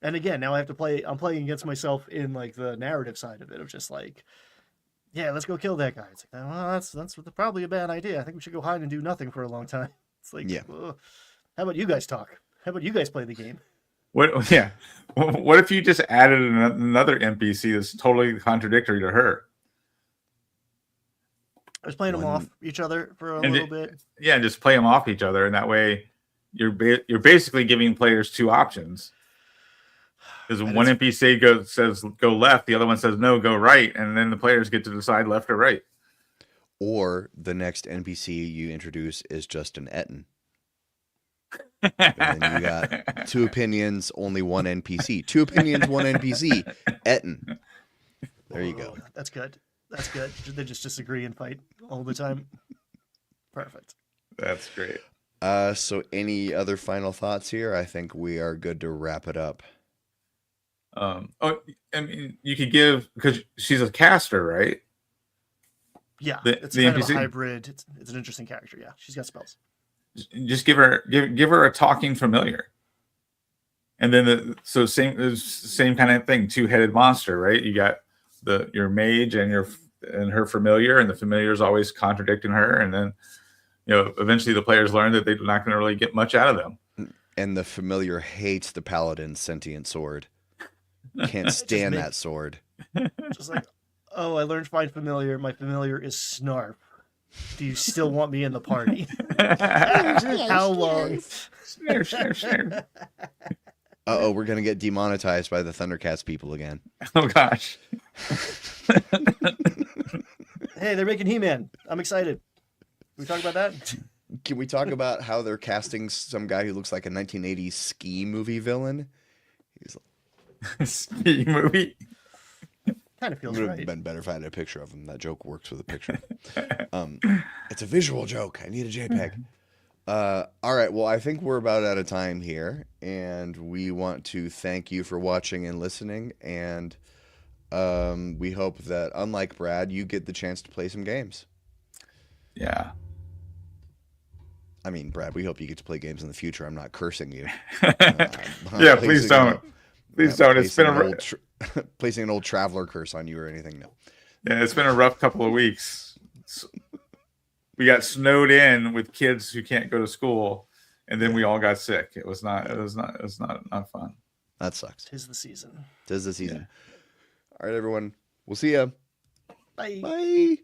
And again, now I'm playing against myself in like the narrative side of it, of just like, yeah, let's go kill that guy. It's like, well, that's probably a bad idea. I think we should go hide and do nothing for a long time. It's like, yeah. How about you guys talk? How about you guys play the game? What? Yeah. What if you just added another NPC that's totally contradictory to her? I was playing them off each other for a little bit. Yeah, just play them off each other, and that way you're basically giving players two options. Because one NPC says go left, the other one says no, go right, and then the players get to decide left or right. Or the next NPC you introduce is just an Etten. And then you got two opinions, only one NPC. Two opinions, one NPC. Etten. There you go. That's good. That's good. They just disagree and fight all the time. Perfect. That's great. So any other final thoughts here? I think we are good to wrap it up. Oh, I mean, you could give, because she's a caster, right? Yeah, The it's kind of a NPC? hybrid. It's an interesting character. Yeah, she's got spells. Just give her a talking familiar, and then same kind of thing. 2-headed monster, right? You got your mage and her familiar, and the familiar is always contradicting her, and then eventually the players learn that they're not going to really get much out of them. And the familiar hates the paladin's sentient sword. Can't stand that sword. Just like, oh, I learned find familiar. My familiar is Snarp. Do you still want me in the party? How long? Snare. Uh-oh, we're going to get demonetized by the Thundercats people again. Oh, gosh. Hey, they're making He-Man. I'm excited. Can we talk about that? Can we talk about how they're casting some guy who looks like a 1980s ski movie villain? He's Ski movie. Kind of feels It would have right. been better if I had a picture of him. That joke works with a picture. It's a visual joke. I need a JPEG. All right. Well, I think we're about out of time here, and we want to thank you for watching and listening. And we hope that, unlike Brad, you get the chance to play some games. Yeah. I mean, Brad, we hope you get to play games in the future. I'm not cursing you. Yeah, please don't. Please don't. It's been placing an old traveler curse on you or anything. No. Yeah, it's been a rough couple of weeks. We got snowed in with kids who can't go to school, and then we all got sick. It was not fun. That sucks. 'Tis the season. Tis the season. Yeah. All right, everyone. We'll see ya. Bye. Bye.